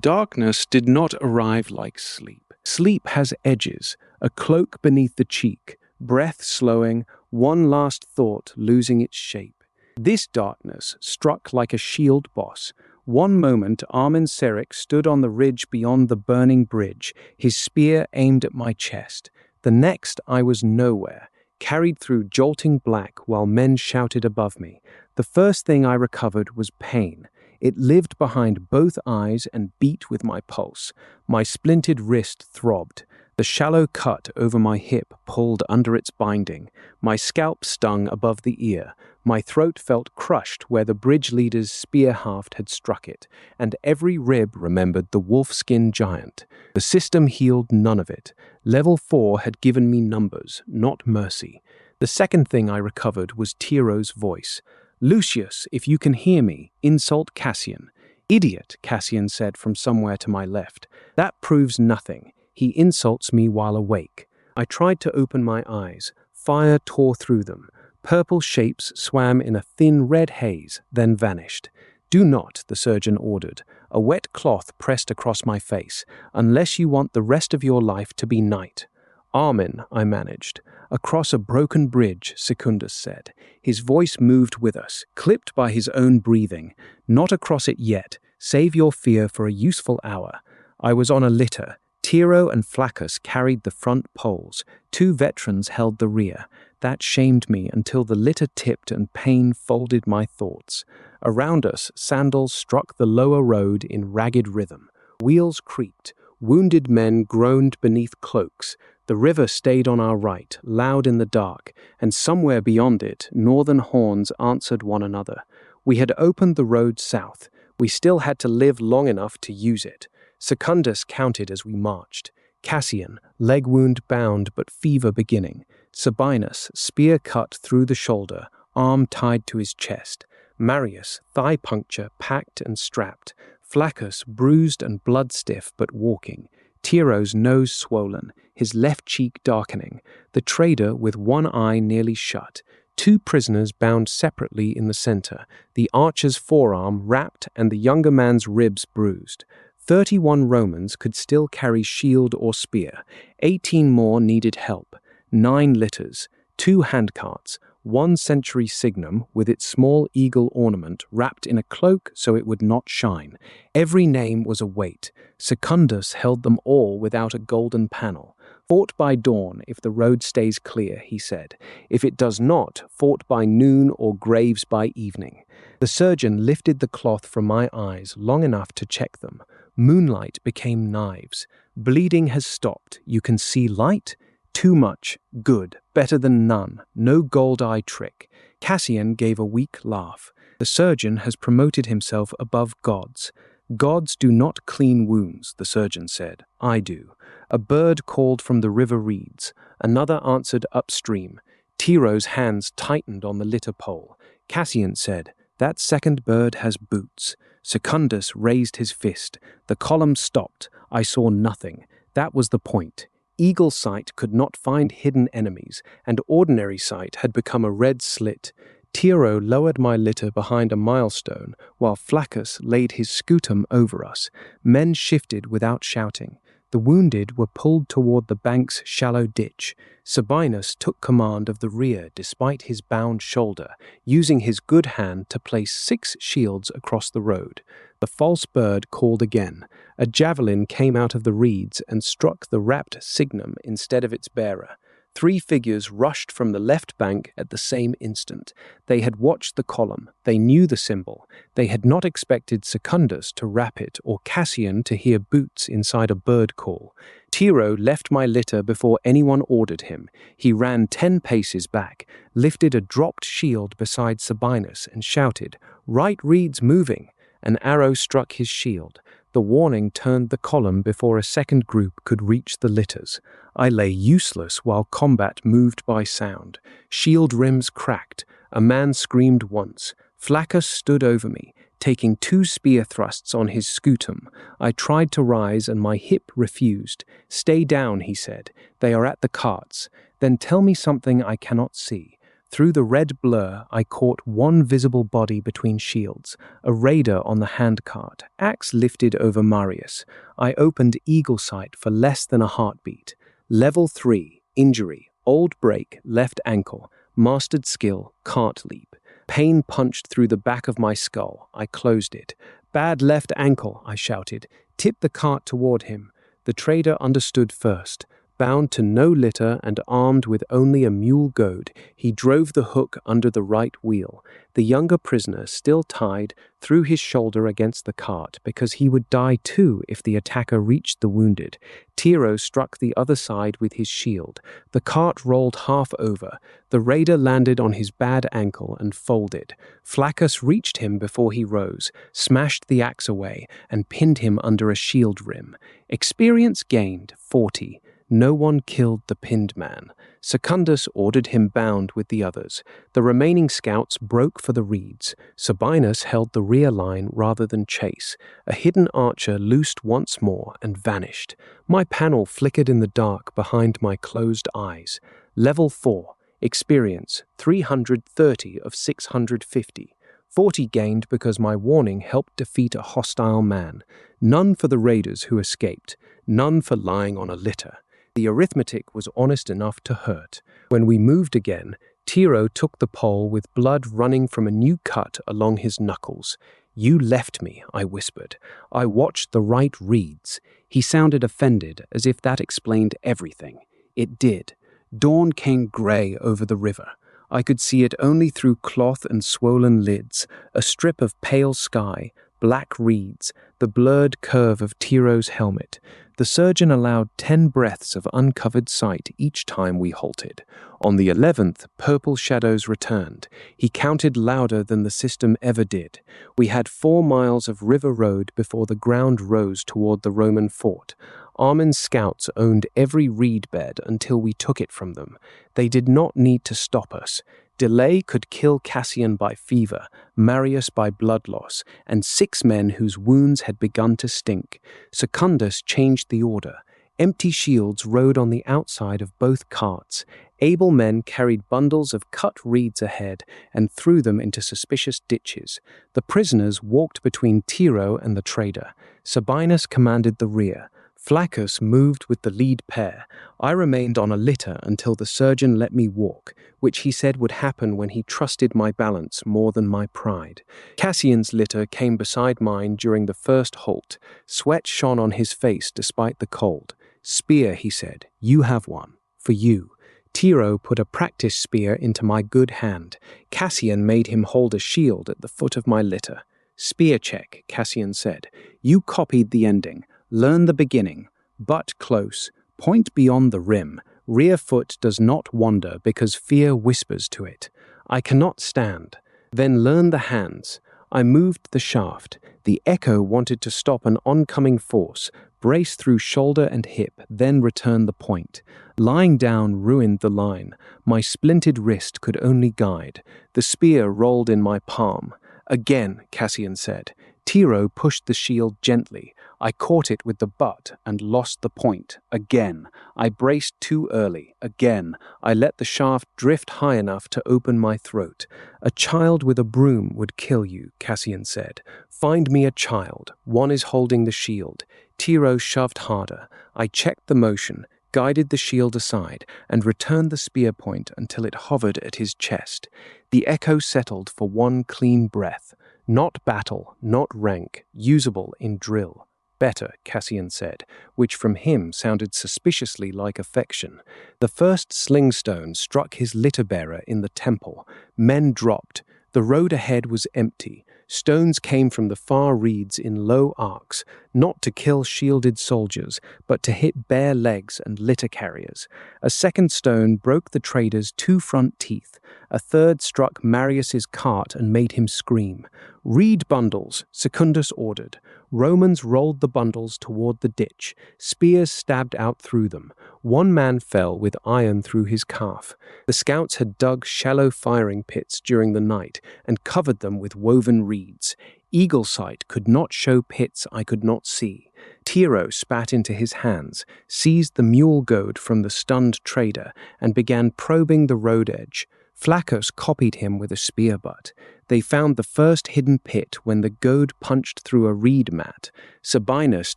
Darkness did not arrive like sleep. Sleep has edges, a cloak beneath the cheek, breath slowing, one last thought losing its shape. This darkness struck like a shield boss. One moment Armin Serik stood on the ridge beyond the burning bridge, his spear aimed at my chest. The next I was nowhere, carried through jolting black while men shouted above me. The first thing I recovered was pain. It lived behind both eyes and beat with my pulse. My splintered wrist throbbed. The shallow cut over my hip pulled under its binding. My scalp stung above the ear. My throat felt crushed where the bridge leader's spear haft had struck it, and every rib remembered the wolfskin giant. The system healed none of it. Level 4 had given me numbers, not mercy. The second thing I recovered was Tiro's voice. "Lucius, if you can hear me, insult Cassian." "Idiot," Cassian said from somewhere to my left. "That proves nothing. He insults me while awake." I tried to open my eyes. Fire tore through them. Purple shapes swam in a thin red haze, then vanished. "Do not," the surgeon ordered. A wet cloth pressed across my face. "Unless you want the rest of your life to be night." "Armin," I managed. "Across a broken bridge," Secundus said. His voice moved with us, clipped by his own breathing. "Not across it yet. Save your fear for a useful hour." I was on a litter. Tiro and Flaccus carried the front poles. 2 veterans held the rear. That shamed me until the litter tipped and pain folded my thoughts. Around us, sandals struck the lower road in ragged rhythm. Wheels creaked. Wounded men groaned beneath cloaks. The river stayed on our right, loud in the dark, and somewhere beyond it, northern horns answered one another. We had opened the road south. We still had to live long enough to use it. Secundus counted as we marched. Cassian, leg wound bound but fever beginning. Sabinus, spear cut through the shoulder, arm tied to his chest. Marius, thigh puncture, packed and strapped. Flaccus, bruised and blood-stiff but walking. Tiro's nose swollen, his left cheek darkening. The trader with one eye nearly shut. 2 prisoners bound separately in the center, the archer's forearm wrapped and the younger man's ribs bruised. 31 Romans could still carry shield or spear. 18 more needed help. 9 litters, 2 handcarts, 1 century signum with its small eagle ornament wrapped in a cloak so it would not shine. Every name was a weight. Secundus held them all without a golden panel. "Fought by dawn if the road stays clear," he said. "If it does not, fought by noon or graves by evening." The surgeon lifted the cloth from my eyes long enough to check them. Moonlight became knives. "Bleeding has stopped. You can see light?" "Too much. Good. Better than none. No gold eye trick." Cassian gave a weak laugh. "The surgeon has promoted himself above gods." "Gods do not clean wounds," the surgeon said. "I do." A bird called from the river reeds. Another answered upstream. Tiro's hands tightened on the litter pole. Cassian said, "That second bird has boots." Secundus raised his fist. The column stopped. I saw nothing. That was the point. Eagle sight could not find hidden enemies, and ordinary sight had become a red slit. Tiro lowered my litter behind a milestone, while Flaccus laid his scutum over us. Men shifted without shouting. The wounded were pulled toward the bank's shallow ditch. Sabinus took command of the rear despite his bound shoulder, using his good hand to place 6 shields across the road. The false bird called again. A javelin came out of the reeds and struck the wrapped signum instead of its bearer. 3 figures rushed from the left bank at the same instant. They had watched the column. They knew the symbol. They had not expected Secundus to wrap it or Cassian to hear boots inside a bird call. Tiro left my litter before anyone ordered him. He ran 10 paces back, lifted a dropped shield beside Sabinus and shouted, "Right reed's moving." An arrow struck his shield. The warning turned the column before a second group could reach the litters. I lay useless while combat moved by sound. Shield rims cracked. A man screamed once. Flaccus stood over me, taking 2 spear thrusts on his scutum. I tried to rise and my hip refused. "Stay down," he said. "They are at the carts." "Then tell me something I cannot see." Through the red blur, I caught one visible body between shields, a raider on the handcart, axe lifted over Marius. I opened eagle sight for less than a heartbeat. Level 3, injury, old break, left ankle, mastered skill, cart leap. Pain punched through the back of my skull. I closed it. Bad left ankle, I shouted. Tip the cart toward him. The trader understood first. Bound to no litter and armed with only a mule goad, he drove the hook under the right wheel. The younger prisoner, still tied, threw his shoulder against the cart because he would die too if the attacker reached the wounded. Tiro struck the other side with his shield. The cart rolled half over. The raider landed on his bad ankle and folded. Flaccus reached him before he rose, smashed the axe away, and pinned him under a shield rim. Experience gained, 40. No one killed the pinned man. Secundus ordered him bound with the others. The remaining scouts broke for the reeds. Sabinus held the rear line rather than chase. A hidden archer loosed once more and vanished. My panel flickered in the dark behind my closed eyes. Level 4. Experience, 330 of 650. 40 gained because my warning helped defeat a hostile man. None for the raiders who escaped. None for lying on a litter. The arithmetic was honest enough to hurt. When we moved again, Tiro took the pole with blood running from a new cut along his knuckles. "You left me," I whispered. "I watched the right reeds." He sounded offended, as if that explained everything. It did. Dawn came grey over the river. I could see it only through cloth and swollen lids, a strip of pale sky, black reeds, the blurred curve of Tiro's helmet. The surgeon allowed 10 breaths of uncovered sight each time we halted. On the 11th, purple shadows returned. He counted louder than the system ever did. We had 4 miles of river road before the ground rose toward the Roman fort. Armin's scouts owned every reed bed until we took it from them. They did not need to stop us. Delay could kill Cassian by fever, Marius by blood loss, and 6 men whose wounds had begun to stink. Secundus changed the order. Empty shields rode on the outside of both carts. Able men carried bundles of cut reeds ahead and threw them into suspicious ditches. The prisoners walked between Tiro and the trader. Sabinus commanded the rear. Flaccus moved with the lead pair. I remained on a litter until the surgeon let me walk, which he said would happen when he trusted my balance more than my pride. Cassian's litter came beside mine during the first halt. Sweat shone on his face despite the cold. "Spear," he said. "You have one. For you." Tiro put a practice spear into my good hand. Cassian made him hold a shield at the foot of my litter. "Spear check," Cassian said. "You copied the ending. Learn the beginning. Butt close. Point beyond the rim. Rear foot does not wander because fear whispers to it. I cannot stand. Then learn the hands. I moved the shaft. The echo wanted to stop an oncoming force, brace through shoulder and hip, then return the point. Lying down ruined the line. My splintered wrist could only guide. The spear rolled in my palm. "Again," Cassian said. Tiro pushed the shield gently. I caught it with the butt and lost the point. Again. I braced too early. Again. I let the shaft drift high enough to open my throat. "A child with a broom would kill you," Cassian said. "Find me a child. One is holding the shield." Tiro shoved harder. I checked the motion, guided the shield aside, and returned the spear point until it hovered at his chest. The echo settled for one clean breath. Not battle, not rank, usable in drill. "Better," Cassian said, which from him sounded suspiciously like affection. The first slingstone struck his litter-bearer in the temple. Men dropped. The road ahead was empty. Stones came from the far reeds in low arcs, not to kill shielded soldiers, but to hit bare legs and litter carriers. A second stone broke the trader's 2 front teeth. A third struck Marius's cart and made him scream. "Reed bundles," Secundus ordered. Romans rolled the bundles toward the ditch. Spears stabbed out through them. One man fell with iron through his calf. The scouts had dug shallow firing pits during the night and covered them with woven reeds. Eagle sight could not show pits I could not see. Tiro spat into his hands, seized the mule goad from the stunned trader, and began probing the road edge. Flaccus copied him with a spear butt. They found the first hidden pit when the goad punched through a reed mat. Sabinus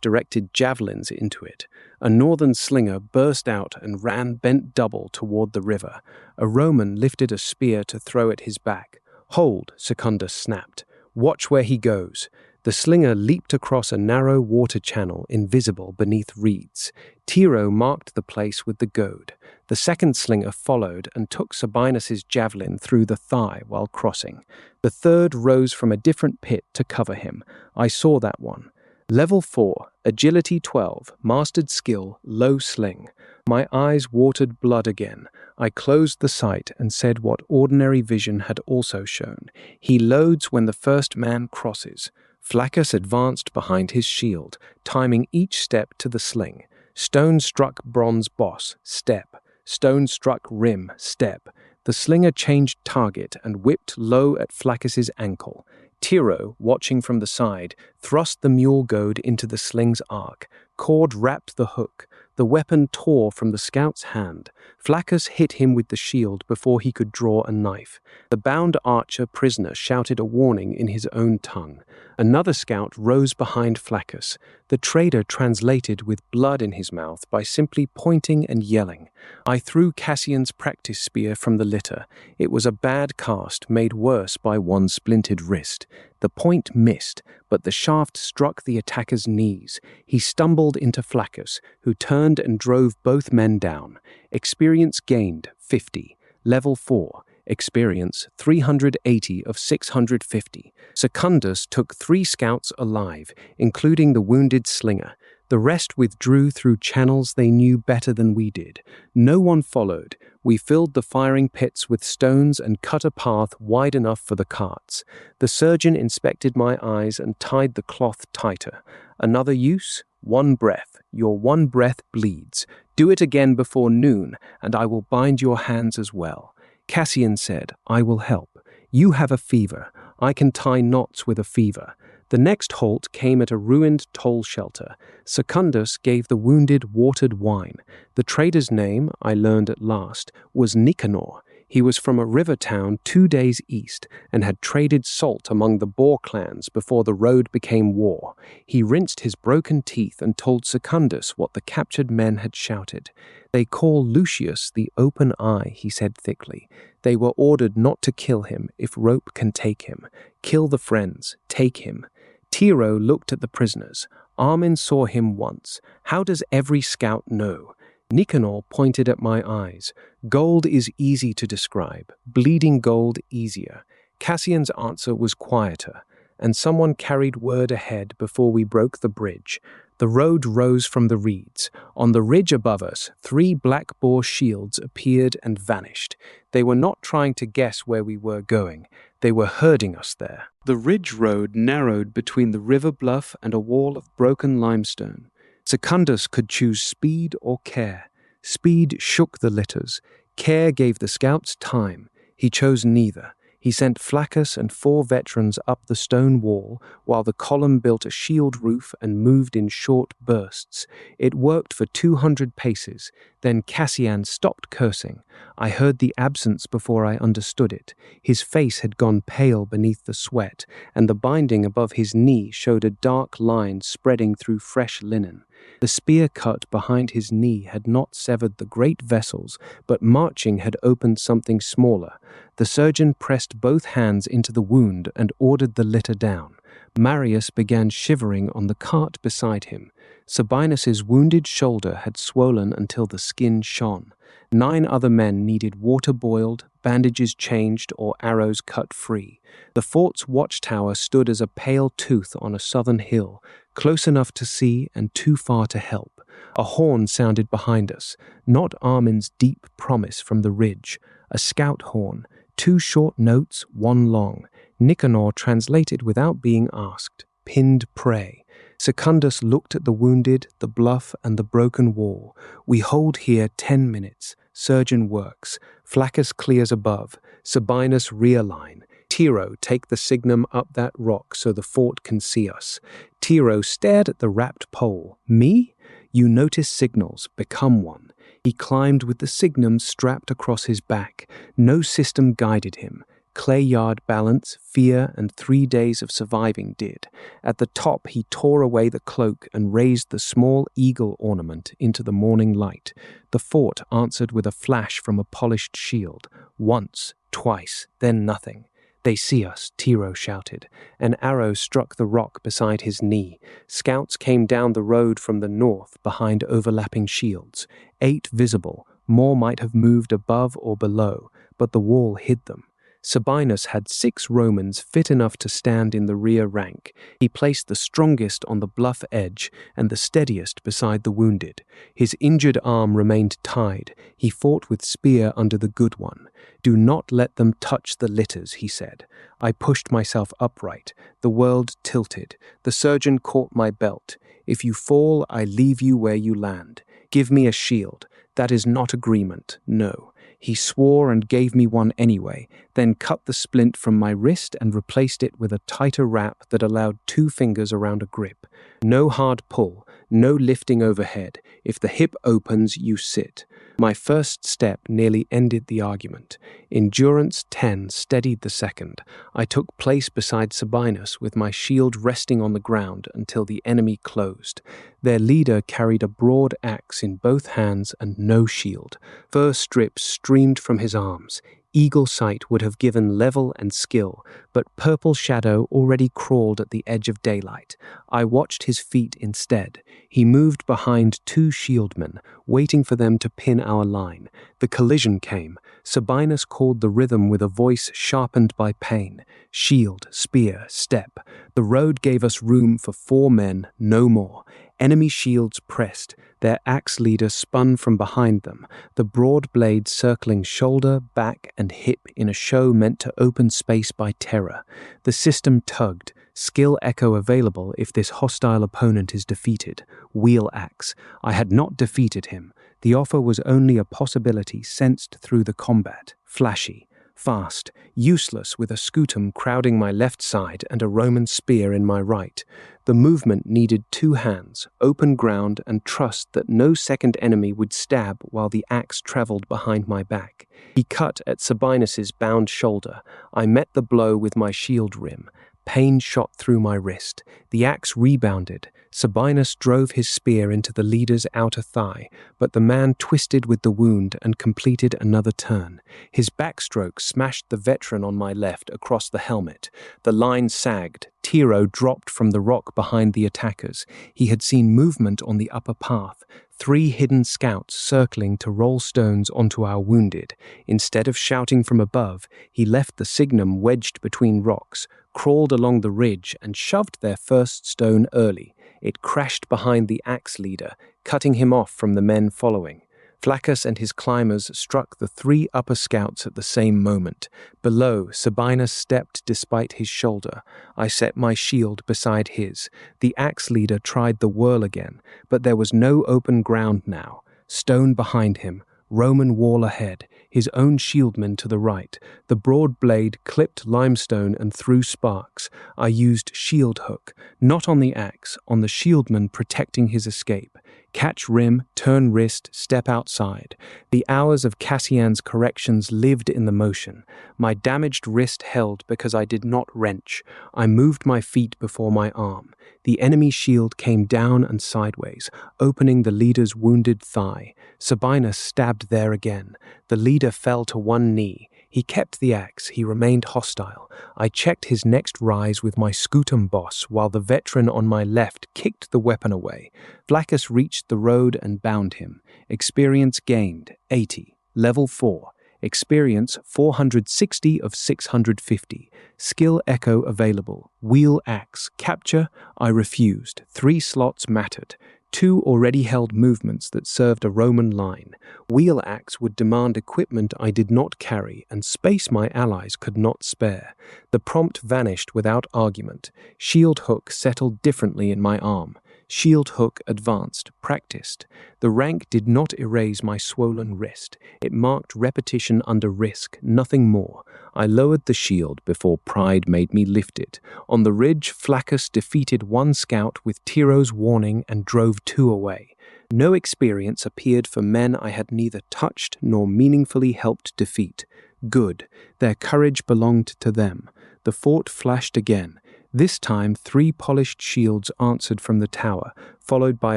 directed javelins into it. A northern slinger burst out and ran bent double toward the river. A Roman lifted a spear to throw at his back. "Hold," Secundus snapped. "Watch where he goes." The slinger leaped across a narrow water channel invisible beneath reeds. Tiro marked the place with the goad. The second slinger followed and took Sabinus's javelin through the thigh while crossing. The third rose from a different pit to cover him. I saw that one. Level 4, Agility 12, Mastered Skill, Low Sling. My eyes watered blood again. I closed the sight and said what ordinary vision had also shown. He loads when the first man crosses. Flaccus advanced behind his shield, timing each step to the sling. Stone struck bronze boss, step. Stone struck rim, step. The slinger changed target and whipped low at Flaccus's ankle. Tiro, watching from the side, thrust the mule goad into the sling's arc. Cord wrapped the hook. The weapon tore from the scout's hand. Flaccus hit him with the shield before he could draw a knife. The bound archer prisoner shouted a warning in his own tongue. Another scout rose behind Flaccus. The trader translated with blood in his mouth by simply pointing and yelling. I threw Cassian's practice spear from the litter. It was a bad cast, made worse by one splintered wrist. The point missed, but the shaft struck the attacker's knees. He stumbled into Flaccus, who turned and drove both men down. Experience gained, 50. Level 4. Experience, 380 of 650. Secundus took 3 scouts alive, including the wounded slinger. The rest withdrew through channels they knew better than we did. No one followed. We filled the firing pits with stones and cut a path wide enough for the carts. The surgeon inspected my eyes and tied the cloth tighter. Another use? 1 breath. Your 1 breath bleeds. Do it again before noon, and I will bind your hands as well. Cassian said, I will help. You have a fever. I can tie knots with a fever. The next halt came at a ruined toll shelter. Secundus gave the wounded watered wine. The trader's name, I learned at last, was Nicanor. He was from a river town 2 days east and had traded salt among the Boer clans before the road became war. He rinsed his broken teeth and told Secundus what the captured men had shouted. They call Lucius the Open Eye, he said thickly. They were ordered not to kill him if rope can take him. Kill the friends, take him. Tiro looked at the prisoners. Armin saw him once. How does every scout know? Nicanor pointed at my eyes. Gold is easy to describe, bleeding gold easier. Cassian's answer was quieter, and someone carried word ahead before we broke the bridge. The road rose from the reeds. On the ridge above us, 3 black boar shields appeared and vanished. They were not trying to guess where we were going. They were herding us there. The ridge road narrowed between the river bluff and a wall of broken limestone. Secundus could choose speed or care. Speed shook the litters. Care gave the scouts time. He chose neither. He sent Flaccus and 4 veterans up the stone wall, while the column built a shield roof and moved in short bursts. It worked for 200 paces. Then Cassian stopped cursing. I heard the absence before I understood it. His face had gone pale beneath the sweat, and the binding above his knee showed a dark line spreading through fresh linen. The spear cut behind his knee had not severed the great vessels, but marching had opened something smaller. The surgeon pressed both hands into the wound and ordered the litter down. Marius began shivering on the cart beside him. Sabinus's wounded shoulder had swollen until the skin shone. 9 other men needed water boiled, bandages changed, or arrows cut free. The fort's watchtower stood as a pale tooth on a southern hill, close enough to see and too far to help. A horn sounded behind us, not Armin's deep promise from the ridge. A scout horn, 2 short notes, 1 long. Nicanor translated without being asked. Pinned prey. Secundus looked at the wounded, the bluff, and the broken wall. We hold here 10 minutes. Surgeon works. Flaccus clears above. Sabinus realign. Tiro, take the signum up that rock so the fort can see us. Tiro stared at the wrapped pole. Me? You notice signals. Become one. He climbed with the signum strapped across his back. No system guided him. Clay yard balance, fear, and 3 days of surviving did. At the top, he tore away the cloak and raised the small eagle ornament into the morning light. The fort answered with a flash from a polished shield. Once, twice, then nothing. "They see us," Tiro shouted. An arrow struck the rock beside his knee. Scouts came down the road from the north behind overlapping shields. 8 visible. More might have moved above or below, but the wall hid them. Sabinus had 6 Romans fit enough to stand in the rear rank. He placed the strongest on the bluff edge and the steadiest beside the wounded. His injured arm remained tied. He fought with spear under the good one. "Do not let them touch the litters," he said. I pushed myself upright. The world tilted. The surgeon caught my belt. "If you fall, I leave you where you land. Give me a shield. That is not agreement, no." He swore and gave me one anyway, then cut the splint from my wrist and replaced it with a tighter wrap that allowed 2 fingers around a grip. No hard pull, no lifting overhead. If the hip opens, you sit. My first step nearly ended the argument. Endurance 10 steadied the second. I took place beside Sabinus with my shield resting on the ground until the enemy closed. Their leader carried a broad axe in both hands and no shield. Fur strips streamed from his arms. Eagle sight would have given level and skill, but purple shadow already crawled at the edge of daylight. I watched his feet instead. He moved behind 2 shieldmen, waiting for them to pin our line. The collision came. Sabinus called the rhythm with a voice sharpened by pain. Shield, spear, step. The road gave us room for 4 men, no more. Enemy shields pressed. Their axe leader spun from behind them, the broad blade circling shoulder, back, and hip in a show meant to open space by terror. The system tugged. Skill echo available if this hostile opponent is defeated. Wheel axe. I had not defeated him. The offer was only a possibility sensed through the combat. Flashy. Fast, useless with a scutum crowding my left side and a Roman spear in my right. The movement needed 2 hands, open ground, and trust that no second enemy would stab while the axe traveled behind my back. He cut at Sabinus's bound shoulder. I met the blow with my shield rim. Pain shot through my wrist. The axe rebounded. Sabinus drove his spear into the leader's outer thigh, but the man twisted with the wound and completed another turn. His backstroke smashed the veteran on my left across the helmet. The line sagged. Tiro dropped from the rock behind the attackers. He had seen movement on the upper path. 3 hidden scouts circling to roll stones onto our wounded. Instead of shouting from above, he left the signum wedged between rocks, crawled along the ridge, and shoved their first stone early. It crashed behind the axe leader, cutting him off from the men following. Flaccus and his climbers struck the 3 upper scouts at the same moment. Below, Sabinus stepped despite his shoulder. I set my shield beside his. The axe leader tried the whirl again, but there was no open ground now. Stone behind him, Roman wall ahead, his own shieldman to the right. The broad blade clipped limestone and threw sparks. I used shield hook, not on the axe, on the shieldman protecting his escape. Catch rim, turn wrist, step outside. The hours of Cassian's corrections lived in the motion. My damaged wrist held because I did not wrench. I moved my feet before my arm. The enemy shield came down and sideways, opening the leader's wounded thigh. Sabinus stabbed there again. The leader fell to one knee. He kept the axe. He remained hostile. I checked his next rise with my scutum boss while the veteran on my left kicked the weapon away. Flaccus reached the road and bound him. Experience gained, 80. Level 4. Experience 460 of 650. Skill echo available. Wheel axe. Capture. I refused. 3 slots mattered. 2 already held movements that served a Roman line. Wheel axe would demand equipment I did not carry and space my allies could not spare. The prompt vanished without argument. Shield hook settled differently in my arm. Shield hook advanced, practiced. The rank did not erase my swollen wrist. It marked repetition under risk, nothing more. I lowered the shield before pride made me lift it. On the ridge, Flaccus defeated 1 scout with Tiro's warning and drove 2 away. No experience appeared for men I had neither touched nor meaningfully helped defeat. Good, their courage belonged to them. The fort flashed again. This time 3 polished shields answered from the tower, followed by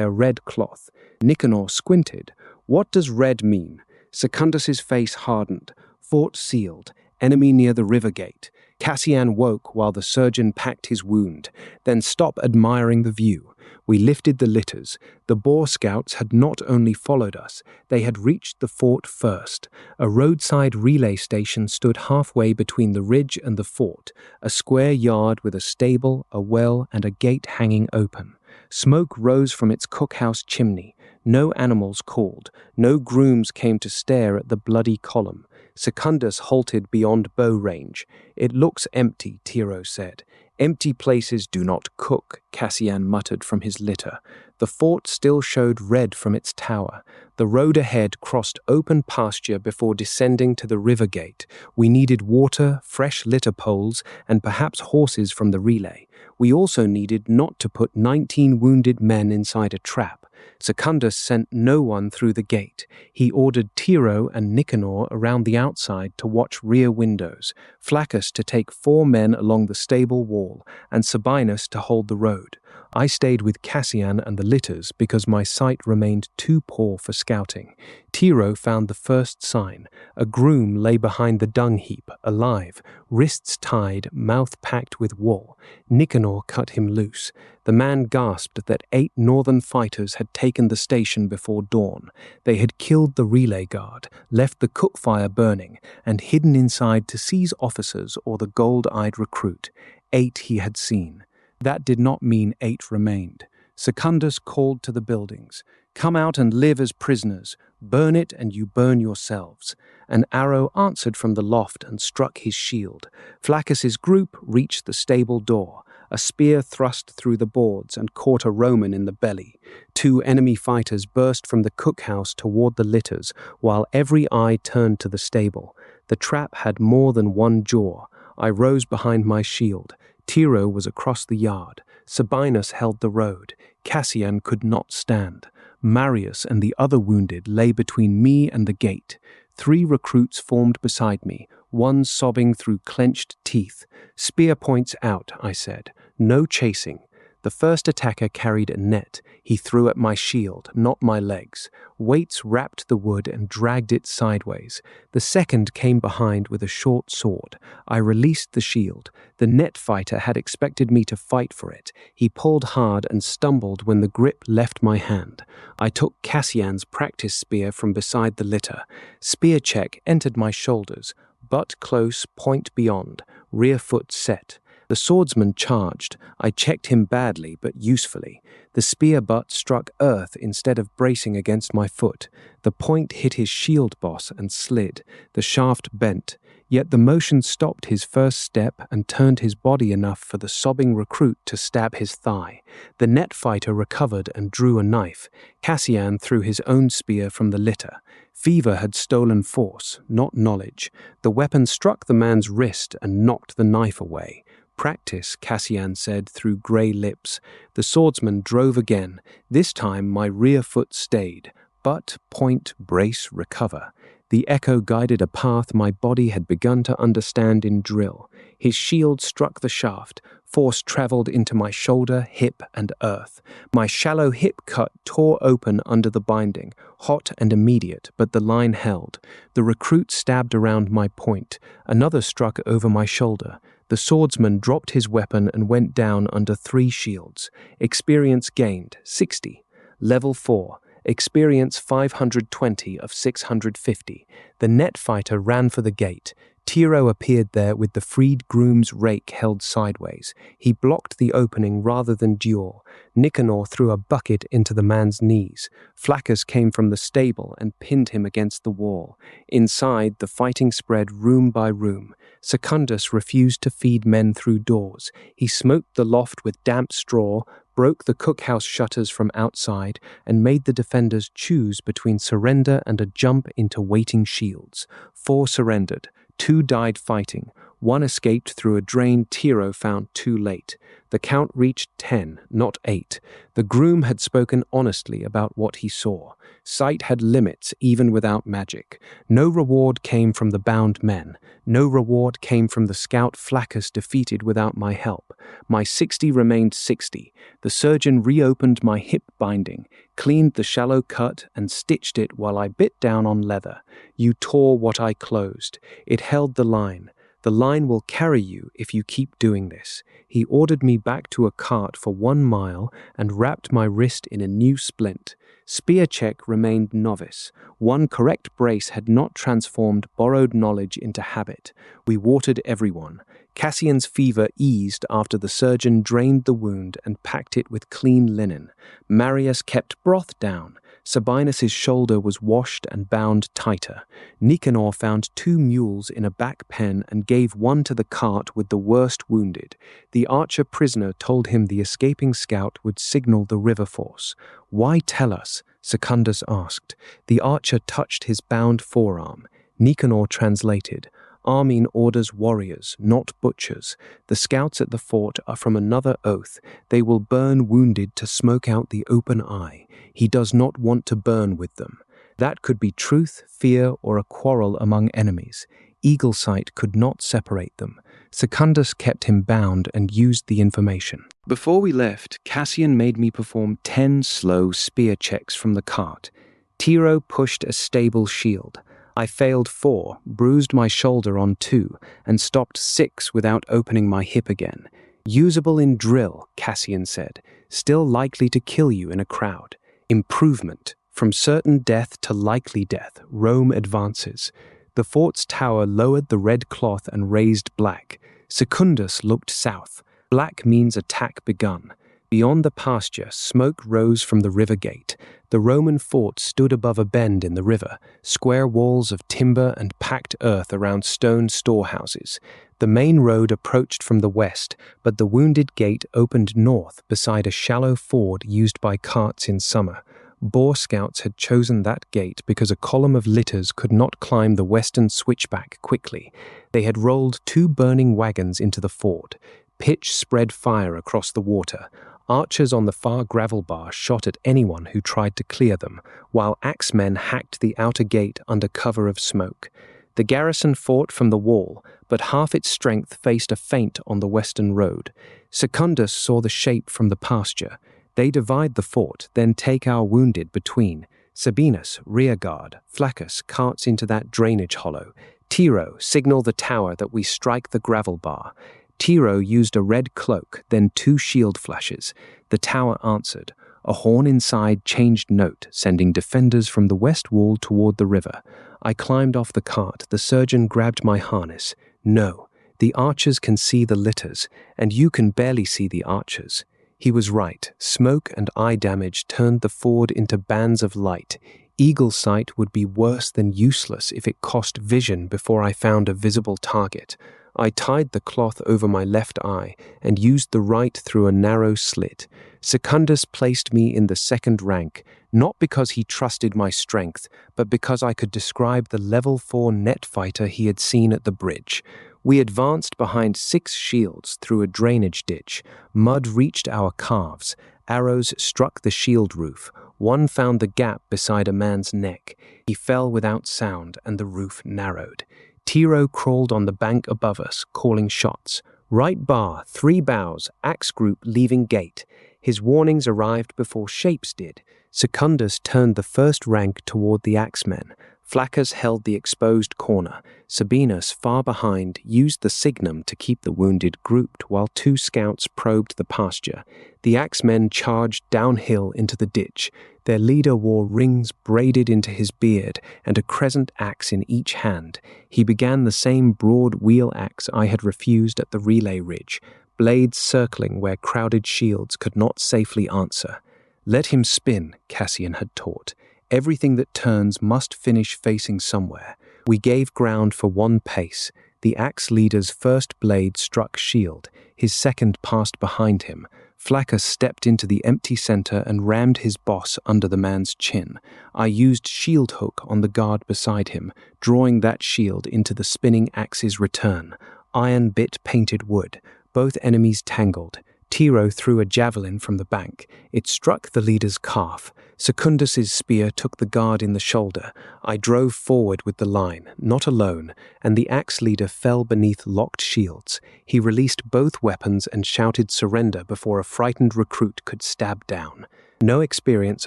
a red cloth. Nicanor squinted. What does red mean? Secundus's face hardened. Fort sealed. Enemy near the river gate. Cassian woke while the surgeon packed his wound. Then stop admiring the view. We lifted the litters. The Boer scouts had not only followed us, they had reached the fort first. A roadside relay station stood halfway between the ridge and the fort, a square yard with a stable, a well, and a gate hanging open. Smoke rose from its cookhouse chimney. No animals called. No grooms came to stare at the bloody column. Secundus halted beyond bow range. It looks empty, Tiro said. Empty places do not cook, Cassian muttered from his litter. The fort still showed red from its tower. The road ahead crossed open pasture before descending to the river gate. We needed water, fresh litter poles, and perhaps horses from the relay. We also needed not to put 19 wounded men inside a trap. Secundus sent no one through the gate. He ordered Tiro and Nicanor around the outside to watch rear windows, Flaccus to take 4 men along the stable wall, and Sabinus to hold the road. I stayed with Cassian and the litters because my sight remained too poor for scouting. Tiro found the first sign. A groom lay behind the dung heap, alive, wrists tied, mouth packed with wool. Nicanor cut him loose. The man gasped that 8 northern fighters had taken the station before dawn. They had killed the relay guard, left the cook fire burning, and hidden inside to seize officers or the gold-eyed recruit. 8 he had seen. That did not mean 8 remained. Secundus called to the buildings. Come out and live as prisoners. Burn it and you burn yourselves. An arrow answered from the loft and struck his shield. Flaccus's group reached the stable door. A spear thrust through the boards and caught a Roman in the belly. 2 enemy fighters burst from the cookhouse toward the litters, while every eye turned to the stable. The trap had more than one jaw. I rose behind my shield. Tiro was across the yard. Sabinus held the road. Cassian could not stand. Marius and the other wounded lay between me and the gate. 3 recruits formed beside me, one sobbing through clenched teeth. Spear points out, I said. No chasing. The first attacker carried a net. He threw at my shield, not my legs. Weights wrapped the wood and dragged it sideways. The second came behind with a short sword. I released the shield. The net fighter had expected me to fight for it. He pulled hard and stumbled when the grip left my hand. I took Cassian's practice spear from beside the litter. Spear check entered my shoulders. Butt close, point beyond. Rear foot set. The swordsman charged. I checked him badly, but usefully. The spear butt struck earth instead of bracing against my foot. The point hit his shield boss and slid. The shaft bent. Yet the motion stopped his first step and turned his body enough for the sobbing recruit to stab his thigh. The net fighter recovered and drew a knife. Cassian threw his own spear from the litter. Fever had stolen force, not knowledge. The weapon struck the man's wrist and knocked the knife away. Practice, Cassian said through grey lips. The swordsman drove again. This time my rear foot stayed. Butt, point, brace, recover. The echo guided a path my body had begun to understand in drill. His shield struck the shaft. Force travelled into my shoulder, hip, and earth. My shallow hip cut tore open under the binding, hot and immediate, but the line held. The recruit stabbed around my point. Another struck over my shoulder. The swordsman dropped his weapon and went down under 3 shields. Experience gained, 60. Level 4. Experience 520 of 650. The net fighter ran for the gate. Tiro appeared there with the freed groom's rake held sideways. He blocked the opening rather than duel. Nicanor threw a bucket into the man's knees. Flaccus came from the stable and pinned him against the wall. Inside, the fighting spread room by room. Secundus refused to feed men through doors. He smoked the loft with damp straw, broke the cookhouse shutters from outside, and made the defenders choose between surrender and a jump into waiting shields. 4 surrendered. 2 died fighting. One escaped through a drain Tiro found too late. The count reached 10, not 8. The groom had spoken honestly about what he saw. Sight had limits even without magic. No reward came from the bound men. No reward came from the scout Flaccus defeated without my help. My 60 remained 60. The surgeon reopened my hip binding, cleaned the shallow cut, and stitched it while I bit down on leather. You tore what I closed. It held the line. The line will carry you if you keep doing this. He ordered me back to a cart for 1 mile and wrapped my wrist in a new splint. Spear check remained novice. One correct brace had not transformed borrowed knowledge into habit. We watered everyone. Cassian's fever eased after the surgeon drained the wound and packed it with clean linen. Marius kept broth down. Sabinus's shoulder was washed and bound tighter. Nicanor found 2 mules in a back pen and gave one to the cart with the worst wounded. The archer prisoner told him the escaping scout would signal the river force. "Why tell us?" Secundus asked. The archer touched his bound forearm. Nicanor translated. "Armin orders warriors, not butchers. The scouts at the fort are from another oath. They will burn wounded to smoke out the open eye. He does not want to burn with them." That could be truth, fear, or a quarrel among enemies. Eagle sight could not separate them. Secundus kept him bound and used the information. Before we left, Cassian made me perform 10 slow spear checks from the cart. Tiro pushed a stable shield. I failed 4, bruised my shoulder on 2, and stopped 6 without opening my hip again. "Usable in drill," Cassian said. "Still likely to kill you in a crowd." Improvement. From certain death to likely death, Rome advances. The fort's tower lowered the red cloth and raised black. Secundus looked south. Black means attack begun. Beyond the pasture, smoke rose from the river gate. The Roman fort stood above a bend in the river, square walls of timber and packed earth around stone storehouses. The main road approached from the west, but the wounded gate opened north beside a shallow ford used by carts in summer. Boer scouts had chosen that gate because a column of litters could not climb the western switchback quickly. They had rolled 2 burning wagons into the ford. Pitch spread fire across the water. Archers on the far gravel bar shot at anyone who tried to clear them, while axemen hacked the outer gate under cover of smoke. The garrison fought from the wall, but half its strength faced a feint on the western road. Secundus saw the shape from the pasture. They divide the fort, then take our wounded between. Sabinus, rear guard. Flaccus, carts into that drainage hollow. Tiro, signal the tower that we strike the gravel bar. Tiro used a red cloak, then 2 shield flashes. The tower answered. A horn inside changed note, sending defenders from the west wall toward the river. I climbed off the cart. The surgeon grabbed my harness. "No, the archers can see the litters, and you can barely see the archers." He was right. Smoke and eye damage turned the ford into bands of light. Eagle sight would be worse than useless if it cost vision before I found a visible target. I tied the cloth over my left eye and used the right through a narrow slit. Secundus placed me in the second rank, not because he trusted my strength, but because I could describe the level 4 net fighter he had seen at the bridge. We advanced behind 6 shields through a drainage ditch. Mud reached our calves. Arrows struck the shield roof. One found the gap beside a man's neck. He fell without sound, and the roof narrowed. Tiro crawled on the bank above us, calling shots. Right bar, 3 bows, axe group leaving gate. His warnings arrived before shapes did. Secundus turned the first rank toward the axemen. Flaccus held the exposed corner. Sabinus, far behind, used the signum to keep the wounded grouped while 2 scouts probed the pasture. The axemen charged downhill into the ditch. Their leader wore rings braided into his beard and a crescent axe in each hand. He began the same broad wheel axe I had refused at the relay ridge, blades circling where crowded shields could not safely answer. Let him spin, Cassian had taught. Everything that turns must finish facing somewhere. We gave ground for 1 pace. The axe leader's first blade struck shield. His second passed behind him. Flaccus stepped into the empty center and rammed his boss under the man's chin. I used shield hook on the guard beside him, drawing that shield into the spinning axe's return. iron bit painted wood. Both enemies tangled. Tiro threw a javelin from the bank. It struck the leader's calf. Secundus's spear took the guard in the shoulder. I drove forward with the line, not alone, and the axe leader fell beneath locked shields. He released both weapons and shouted surrender before a frightened recruit could stab down. No experience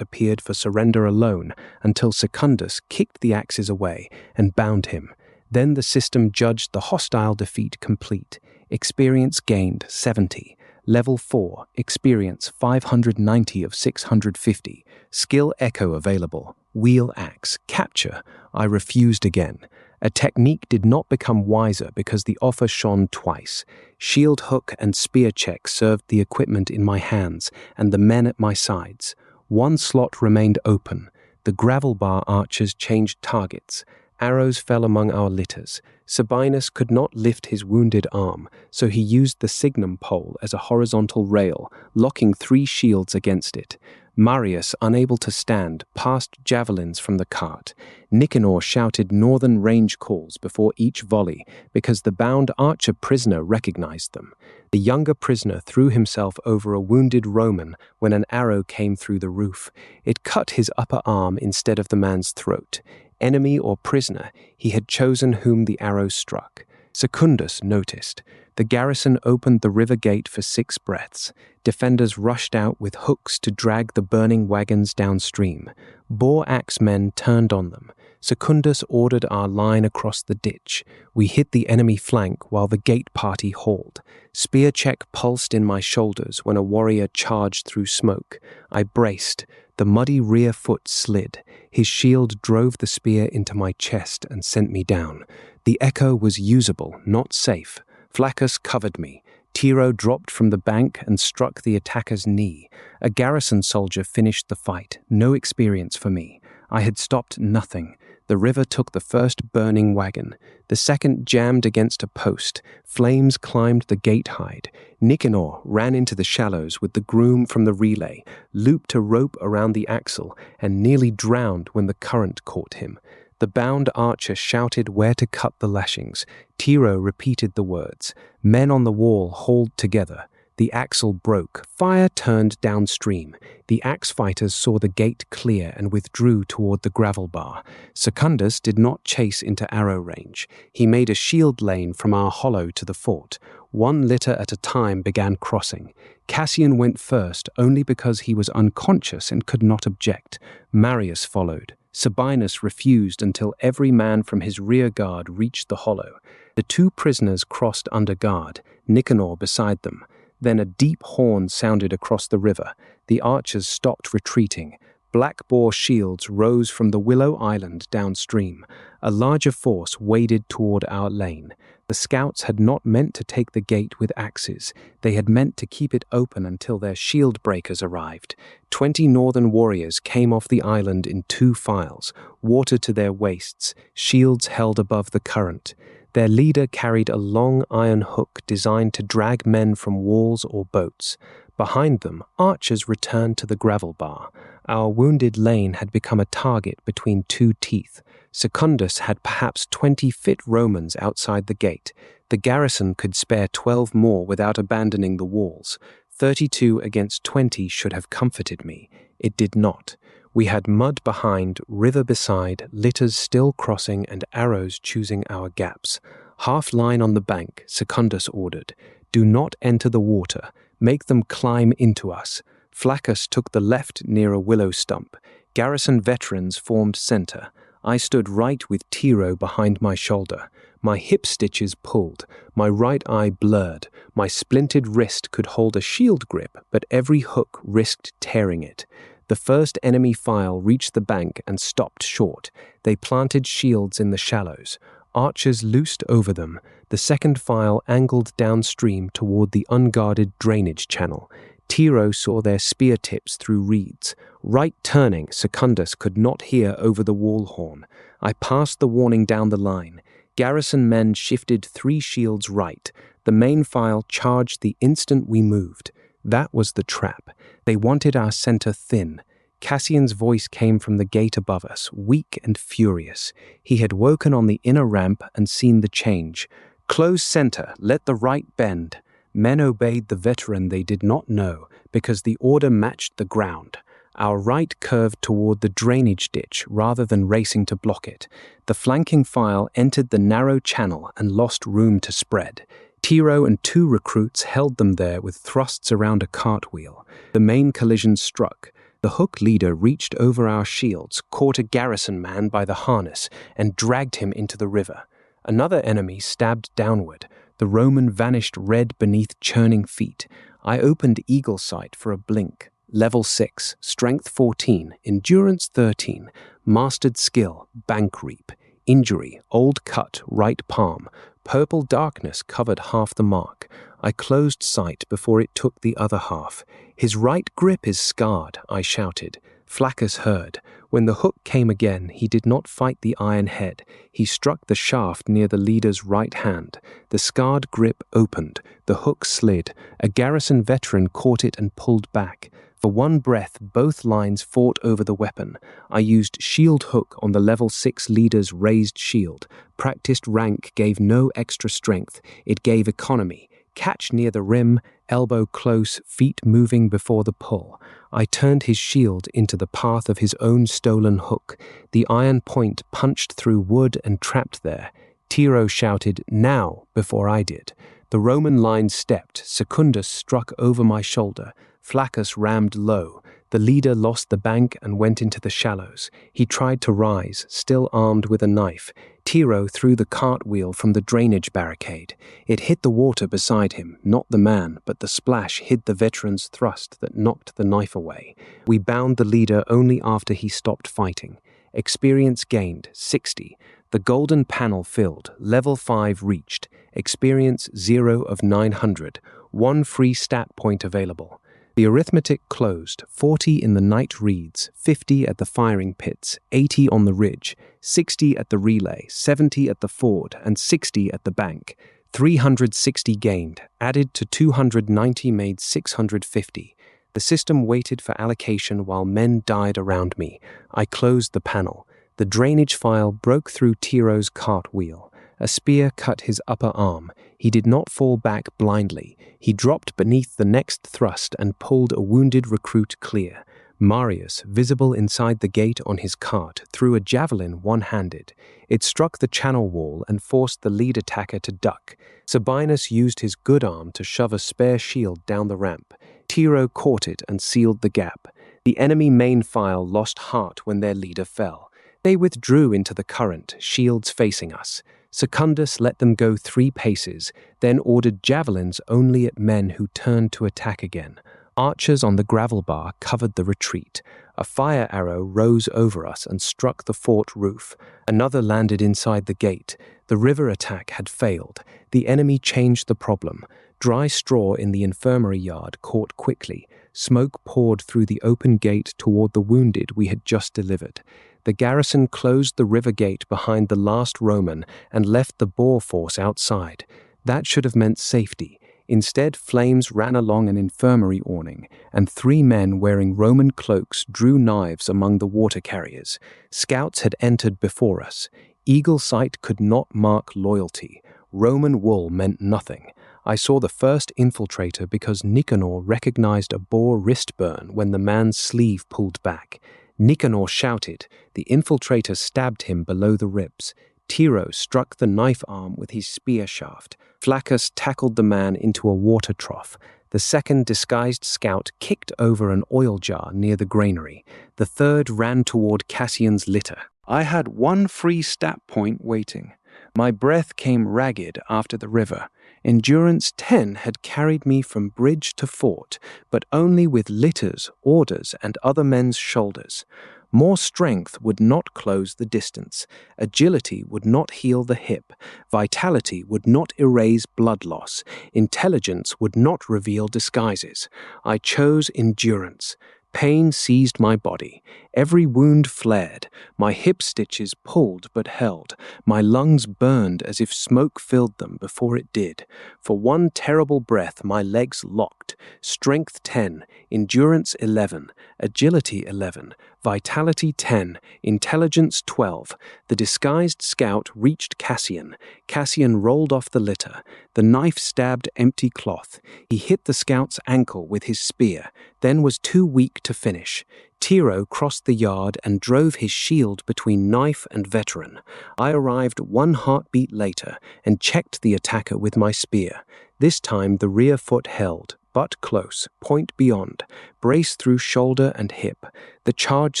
appeared for surrender alone until Secundus kicked the axes away and bound him. Then the system judged the hostile defeat complete. Experience gained 70. Level 4, experience 590 of 650. Skill echo available. Wheel axe, capture. I refused again. A technique did not become wiser because the offer shone twice. Shield hook and spear check served the equipment in my hands and the men at my sides. One slot remained open. The gravel bar archers changed targets. Arrows fell among our litters. Sabinus could not lift his wounded arm, so he used the signum pole as a horizontal rail, locking 3 shields against it. Marius, unable to stand, passed javelins from the cart. Nicanor shouted northern range calls before each volley, because the bound archer prisoner recognized them. The younger prisoner threw himself over a wounded Roman when an arrow came through the roof. It cut his upper arm instead of the man's throat. Enemy or prisoner, he had chosen whom the arrow struck. Secundus noticed. The garrison opened the river gate for 6 breaths. Defenders rushed out with hooks to drag the burning wagons downstream. Boar axe men turned on them. Secundus ordered our line across the ditch. We hit the enemy flank while the gate party hauled. Spear check pulsed in my shoulders when a warrior charged through smoke. I braced. The muddy rear foot slid. His shield drove the spear into my chest and sent me down. The echo was usable, not safe. Flaccus covered me. Tiro dropped from the bank and struck the attacker's knee. A garrison soldier finished the fight. No experience for me. I had stopped nothing. The river took the first burning wagon. The second jammed against a post. Flames climbed the gate hide. Nicanor ran into the shallows with the groom from the relay, looped a rope around the axle, and nearly drowned when the current caught him. The bound archer shouted where to cut the lashings. Tiro repeated the words. Men on the wall hauled together. The axle broke. Fire turned downstream. The axe fighters saw the gate clear and withdrew toward the gravel bar. Secundus did not chase into arrow range. He made a shield lane from our hollow to the fort. 1 litter at a time began crossing. Cassian went first only because he was unconscious and could not object. Marius followed. Sabinus refused until every man from his rear guard reached the hollow. The 2 prisoners crossed under guard, Nicanor beside them. Then a deep horn sounded across the river. The archers stopped retreating. Black boar shields rose from the Willow Island downstream. A larger force waded toward our lane. The scouts had not meant to take the gate with axes. They had meant to keep it open until their shield breakers arrived. 20 northern warriors came off the island in 2 files, water to their waists, shields held above the current. Their leader carried a long iron hook designed to drag men from walls or boats. Behind them, archers returned to the gravel bar. Our wounded lane had become a target between 2 teeth. Secundus had perhaps 20 fit Romans outside the gate. The garrison could spare 12 more without abandoning the walls. 32 against 20 should have comforted me. It did not. We had mud behind, river beside, litters still crossing, and arrows choosing our gaps. Half line on the bank, Secundus ordered. Do not enter the water. Make them climb into us. Flaccus took the left near a willow stump. Garrison veterans formed center. I stood right with Tiro behind my shoulder. My hip stitches pulled. My right eye blurred. My splintered wrist could hold a shield grip, but every hook risked tearing it. The first enemy file reached the bank and stopped short. They planted shields in the shallows. Archers loosed over them. The second file angled downstream toward the unguarded drainage channel. Tiro saw their spear tips through reeds. Right turning, Secundus could not hear over the wall horn. I passed the warning down the line. Garrison men shifted 3 shields right. The main file charged the instant we moved. That was the trap. They wanted our center thin. Cassian's voice came from the gate above us, weak and furious. He had woken on the inner ramp and seen the change. Close center, let the right bend. Men obeyed the veteran they did not know, because the order matched the ground. Our right curved toward the drainage ditch rather than racing to block it. The flanking file entered the narrow channel and lost room to spread. Tiro and 2 recruits held them there with thrusts around a cartwheel. The main collision struck. The hook leader reached over our shields, caught a garrison man by the harness, and dragged him into the river. Another enemy stabbed downward. The Roman vanished red beneath churning feet. I opened eagle sight for a blink. Level 6, Strength 14, Endurance 13, Mastered Skill, Bank Reap, Injury, Old Cut, Right Palm, Purple Darkness covered half the mark. I closed sight before it took the other half. His right grip is scarred, I shouted. Flaccus heard. When the hook came again, he did not fight the iron head. He struck the shaft near the leader's right hand. The scarred grip opened. The hook slid. A garrison veteran caught it and pulled back. For one breath, both lines fought over the weapon. I used shield hook on the level 6 leader's raised shield. Practiced rank gave no extra strength. It gave economy. Catch near the rim, elbow close, feet moving before the pull. I turned his shield into the path of his own stolen hook. The iron point punched through wood and trapped there. Tiro shouted, "Now," before I did. The Roman line stepped. Secundus struck over my shoulder. Flaccus rammed low. The leader lost the bank and went into the shallows. He tried to rise, still armed with a knife. Tiro threw the cartwheel from the drainage barricade. It hit the water beside him, not the man, but the splash hid the veteran's thrust that knocked the knife away. We bound the leader only after he stopped fighting. Experience gained, 60. The golden panel filled, level 5 reached. Experience 0 of 900. 1 free stat point available. The arithmetic closed, 40 in the night reeds, 50 at the firing pits, 80 on the ridge, 60 at the relay, 70 at the ford, and 60 at the bank. 360 gained, added to 290 made 650. The system waited for allocation while men died around me. I closed the panel. The drainage file broke through Tiro's cartwheel. A spear cut his upper arm. He did not fall back blindly. He dropped beneath the next thrust and pulled a wounded recruit clear. Marius, visible inside the gate on his cart, threw a javelin one-handed. It struck the channel wall and forced the lead attacker to duck. Sabinus used his good arm to shove a spare shield down the ramp. Tiro caught it and sealed the gap. The enemy main file lost heart when their leader fell. They withdrew into the current, shields facing us. Secundus let them go 3 paces, then ordered javelins only at men who turned to attack again. Archers on the gravel bar covered the retreat. A fire arrow rose over us and struck the fort roof. Another landed inside the gate. The river attack had failed. The enemy changed the problem. Dry straw in the infirmary yard caught quickly. Smoke poured through the open gate toward the wounded we had just delivered. The garrison closed the river gate behind the last Roman and left the boar force outside. That should have meant safety. Instead, flames ran along an infirmary awning, and 3 men wearing Roman cloaks drew knives among the water carriers. Scouts had entered before us. Eagle sight could not mark loyalty. Roman wool meant nothing. I saw the first infiltrator because Nicanor recognized a boar wrist burn when the man's sleeve pulled back. Nicanor shouted. The infiltrator stabbed him below the ribs. Tiro struck the knife arm with his spear shaft. Flaccus tackled the man into a water trough. The second disguised scout kicked over an oil jar near the granary. The third ran toward Cassian's litter. I had 1 free stat point waiting. My breath came ragged after the river. Endurance 10 had carried me from bridge to fort, but only with litters, orders, and other men's shoulders. More strength would not close the distance. Agility would not heal the hip. Vitality would not erase blood loss. Intelligence would not reveal disguises. I chose endurance. Pain seized my body. Every wound flared. My hip stitches pulled but held. My lungs burned as if smoke filled them before it did. For one terrible breath, my legs locked. Strength 10, endurance 11, agility 11, Vitality 10, Intelligence 12. The disguised scout reached Cassian. Cassian rolled off the litter. The knife stabbed empty cloth. He hit the scout's ankle with his spear, then was too weak to finish. Tiro crossed the yard and drove his shield between knife and veteran. I arrived 1 heartbeat later and checked the attacker with my spear. This time the rear foot held, butt close, point beyond, brace through shoulder and hip. The charge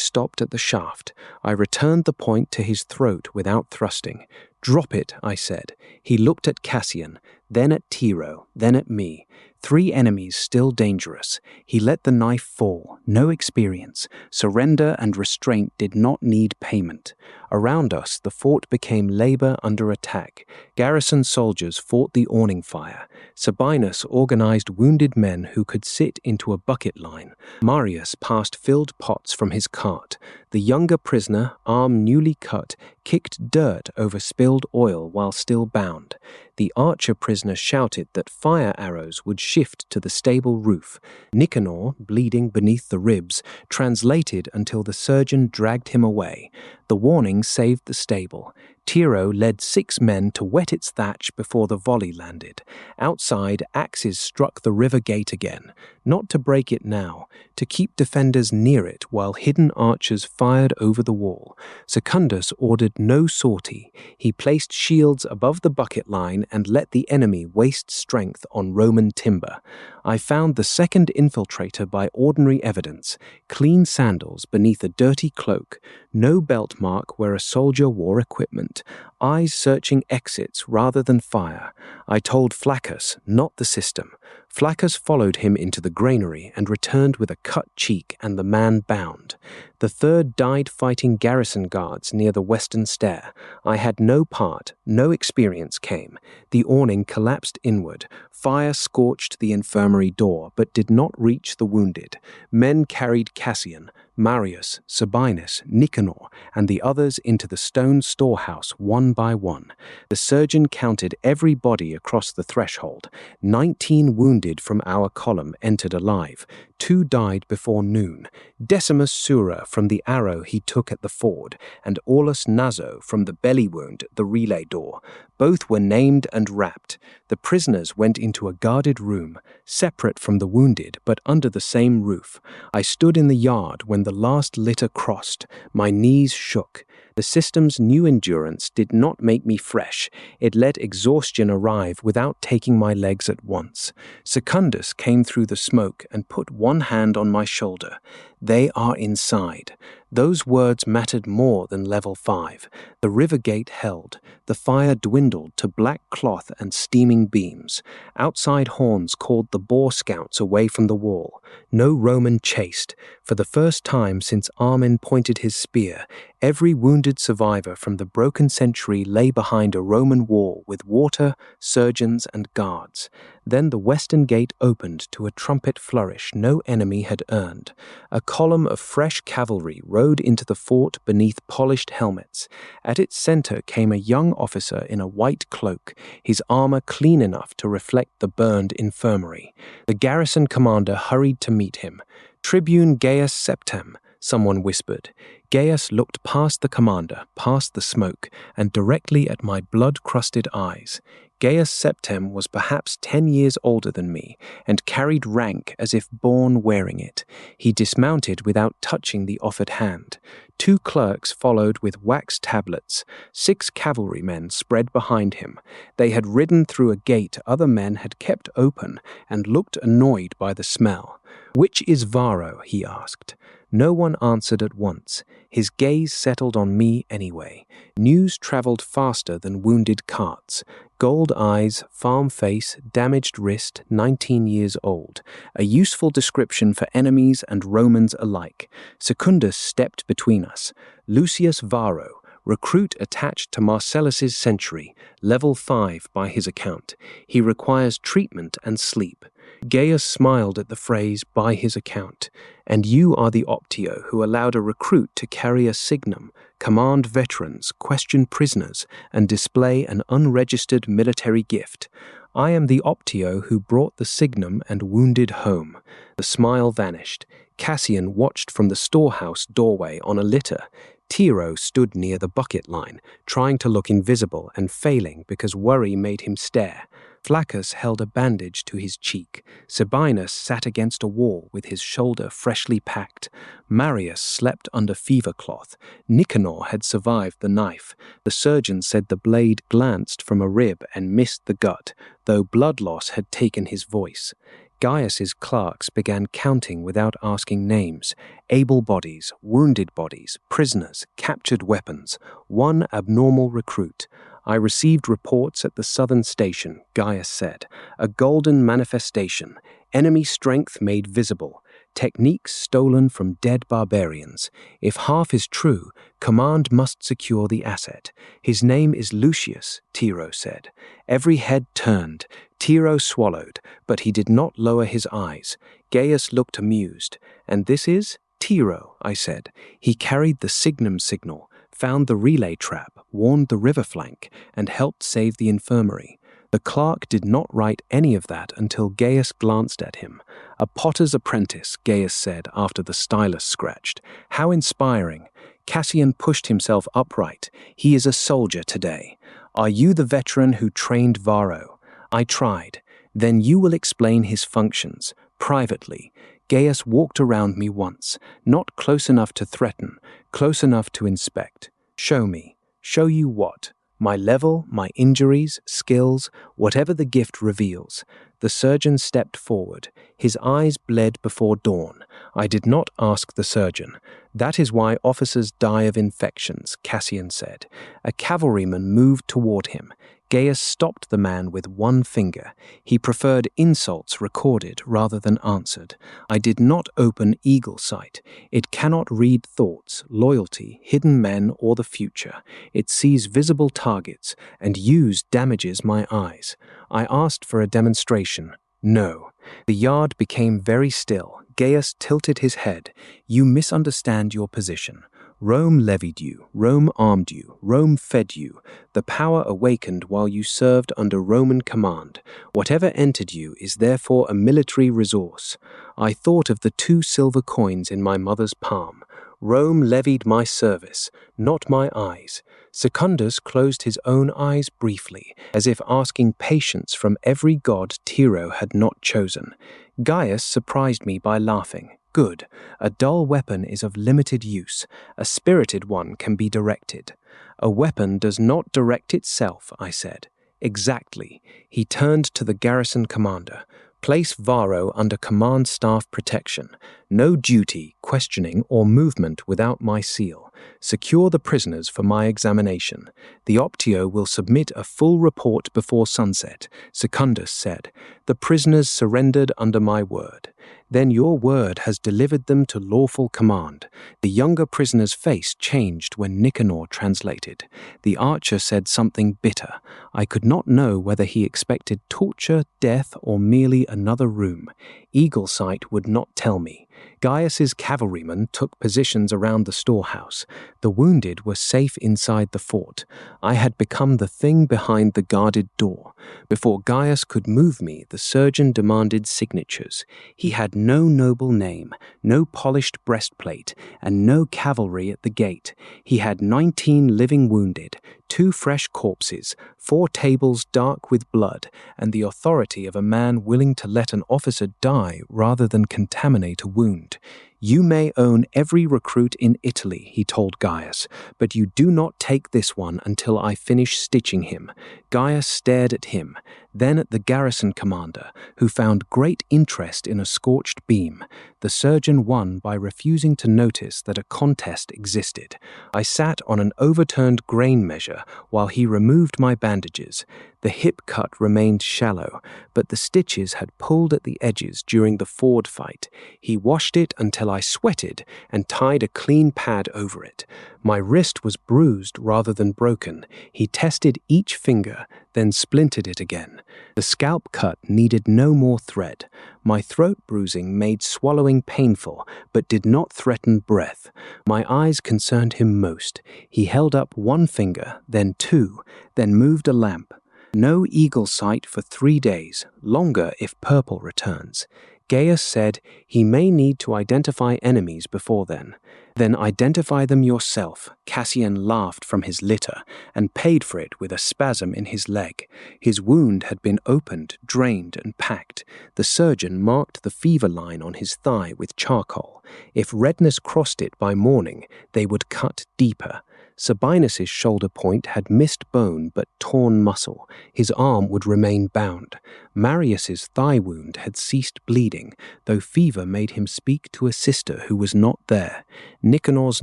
stopped at the shaft. I returned the point to his throat without thrusting. "Drop it," I said. He looked at Cassian, then at Tiro, then at me. 3 enemies still dangerous. He let the knife fall. No experience. Surrender and restraint did not need payment. Around us, the fort became labor under attack. Garrison soldiers fought the awning fire. Sabinus organized wounded men who could sit into a bucket line. Marius passed filled pots from his cart. The younger prisoner, arm newly cut, kicked dirt over spilled oil while still bound. The archer prisoner shouted that fire arrows would shift to the stable roof. Nicanor, bleeding beneath the ribs, translated until the surgeon dragged him away. The warning saved the stable. Tiro led 6 men to wet its thatch before the volley landed. Outside, axes struck the river gate again, not to break it now, to keep defenders near it while hidden archers fired over the wall. Secundus ordered no sortie. He placed shields above the bucket line and let the enemy waste strength on Roman timber. I found the second infiltrator by ordinary evidence: clean sandals beneath a dirty cloak, no belt mark where a soldier wore equipment, eyes searching exits rather than fire. I told Flaccus, not the system. Flaccus followed him into the granary and returned with a cut cheek and the man bound. The third died fighting garrison guards near the western stair. I had no part, no experience came. The awning collapsed inward. Fire scorched the infirmary door, but did not reach the wounded. Men carried Cassian, Marius, Sabinus, Nicanor, and the others into the stone storehouse one by one. The surgeon counted every body across the threshold. 19 wounded from our column entered alive. 2 died before noon. Decimus Sura from the arrow he took at the ford, and Aulus Naso from the belly wound at the relay door. Both were named and wrapped. The prisoners went into a guarded room, separate from the wounded, but under the same roof. I stood in the yard when the last litter crossed. My knees shook. The system's new endurance did not make me fresh. It let exhaustion arrive without taking my legs at once. Secundus came through the smoke and put one hand on my shoulder. "They are inside." Those words mattered more than level 5. The river gate held. The fire dwindled to black cloth and steaming beams. Outside horns called the boar scouts away from the wall. No Roman chased. For the first time since Armin pointed his spear, every wounded survivor from the broken century lay behind a Roman wall with water, surgeons, and guards. Then the western gate opened to a trumpet flourish no enemy had earned. A column of fresh cavalry rode into the fort beneath polished helmets. At its center came a young officer in a white cloak, his armor clean enough to reflect the burned infirmary. The garrison commander hurried to meet him. "Tribune Gaius Septem," someone whispered. Gaius looked past the commander, past the smoke, and directly at my blood-crusted eyes. Gaius Septem was perhaps 10 years older than me, and carried rank as if born wearing it. He dismounted without touching the offered hand. 2 clerks followed with wax tablets. 6 cavalrymen spread behind him. They had ridden through a gate other men had kept open, and looked annoyed by the smell. "Which is Varro?" he asked. No one answered at once. His gaze settled on me anyway. News traveled faster than wounded carts. Gold eyes, farm face, damaged wrist, 19 years old. A useful description for enemies and Romans alike. Secundus stepped between us. "Lucius Varro, recruit attached to Marcellus's century, level 5 by his account. He requires treatment and sleep." Gaius smiled at the phrase, "by his account." "And you are the Optio who allowed a recruit to carry a signum, command veterans, question prisoners, and display an unregistered military gift." I am the Optio who brought the signum and wounded home. The smile vanished. Cassian watched from the storehouse doorway on a litter. Tiro stood near the bucket line, trying to look invisible and failing because worry made him stare. Flaccus held a bandage to his cheek. Sabinus sat against a wall with his shoulder freshly packed. Marius slept under fever cloth. Nicanor had survived the knife. The surgeon said the blade glanced from a rib and missed the gut, though blood loss had taken his voice. Gaius's clerks began counting without asking names. Able bodies, wounded bodies, prisoners, captured weapons. One abnormal recruit. I received reports at the southern station, Gaius said. A golden manifestation. Enemy strength made visible. Techniques stolen from dead barbarians. If half is true, command must secure the asset. His name is Lucius, Tiro said. Every head turned. Tiro swallowed, but he did not lower his eyes. Gaius looked amused. And this is? Tiro, I said. He carried the signum signal, found the relay trap, warned the river flank, and helped save the infirmary. The clerk did not write any of that until Gaius glanced at him. A potter's apprentice, Gaius said after the stylus scratched. How inspiring. Cassian pushed himself upright. He is a soldier today. Are you the veteran who trained Varro? I tried. Then you will explain his functions, privately. Gaius walked around me once, not close enough to threaten, close enough to inspect. Show me. Show you what? My level, my injuries, skills, whatever the gift reveals. The surgeon stepped forward. His eyes bled before dawn. I did not ask the surgeon. That is why officers die of infections, Cassian said. A cavalryman moved toward him. Gaius stopped the man with one finger. He preferred insults recorded rather than answered. I did not open eagle sight. It cannot read thoughts, loyalty, hidden men, or the future. It sees visible targets, and use damages my eyes. I asked for a demonstration. No. The yard became very still. Gaius tilted his head. You misunderstand your position. Rome levied you, Rome armed you, Rome fed you. The power awakened while you served under Roman command. Whatever entered you is therefore a military resource. I thought of the 2 silver coins in my mother's palm. Rome levied my service, not my eyes. Secundus closed his own eyes briefly, as if asking patience from every god Tiro had not chosen. Gaius surprised me by laughing. Good. A dull weapon is of limited use. A spirited one can be directed. A weapon does not direct itself, I said. Exactly. He turned to the garrison commander. Place Varro under command staff protection. No duty, questioning, or movement without my seal. Secure the prisoners for my examination. The Optio will submit a full report before sunset, Secundus said. The prisoners surrendered under my word. Then your word has delivered them to lawful command. The younger prisoner's face changed when Nicanor translated. The archer said something bitter. I could not know whether he expected torture, death, or merely another room. Eagle sight would not tell me. Gaius's cavalrymen took positions around the storehouse. The wounded were safe inside the fort. I had become the thing behind the guarded door. Before Gaius could move me, the surgeon demanded signatures. He had no noble name, no polished breastplate, and no cavalry at the gate. He had 19 living wounded, 2 fresh corpses, 4 tables dark with blood, and the authority of a man willing to let an officer die rather than contaminate a wound. You may own every recruit in Italy, he told Gaius, but you do not take this one until I finish stitching him. Gaius stared at him, then at the garrison commander, who found great interest in a scorched beam. The surgeon won by refusing to notice that a contest existed. I sat on an overturned grain measure while he removed my bandages. The hip cut remained shallow, but the stitches had pulled at the edges during the Ford fight. He washed it until I sweated and tied a clean pad over it. My wrist was bruised rather than broken. He tested each finger, then splintered it again. The scalp cut needed no more thread. My throat bruising made swallowing painful, but did not threaten breath. My eyes concerned him most. He held up one finger, then 2, then moved a lamp. No eagle sight for 3 days, longer if purple returns. Gaius said he may need to identify enemies before then. Then identify them yourself. Cassian laughed from his litter and paid for it with a spasm in his leg. His wound had been opened, drained, and packed. The surgeon marked the fever line on his thigh with charcoal. If redness crossed it by morning, they would cut deeper. Sabinus's shoulder point had missed bone but torn muscle. His arm would remain bound. Marius's thigh wound had ceased bleeding, though fever made him speak to a sister who was not there. Nicanor's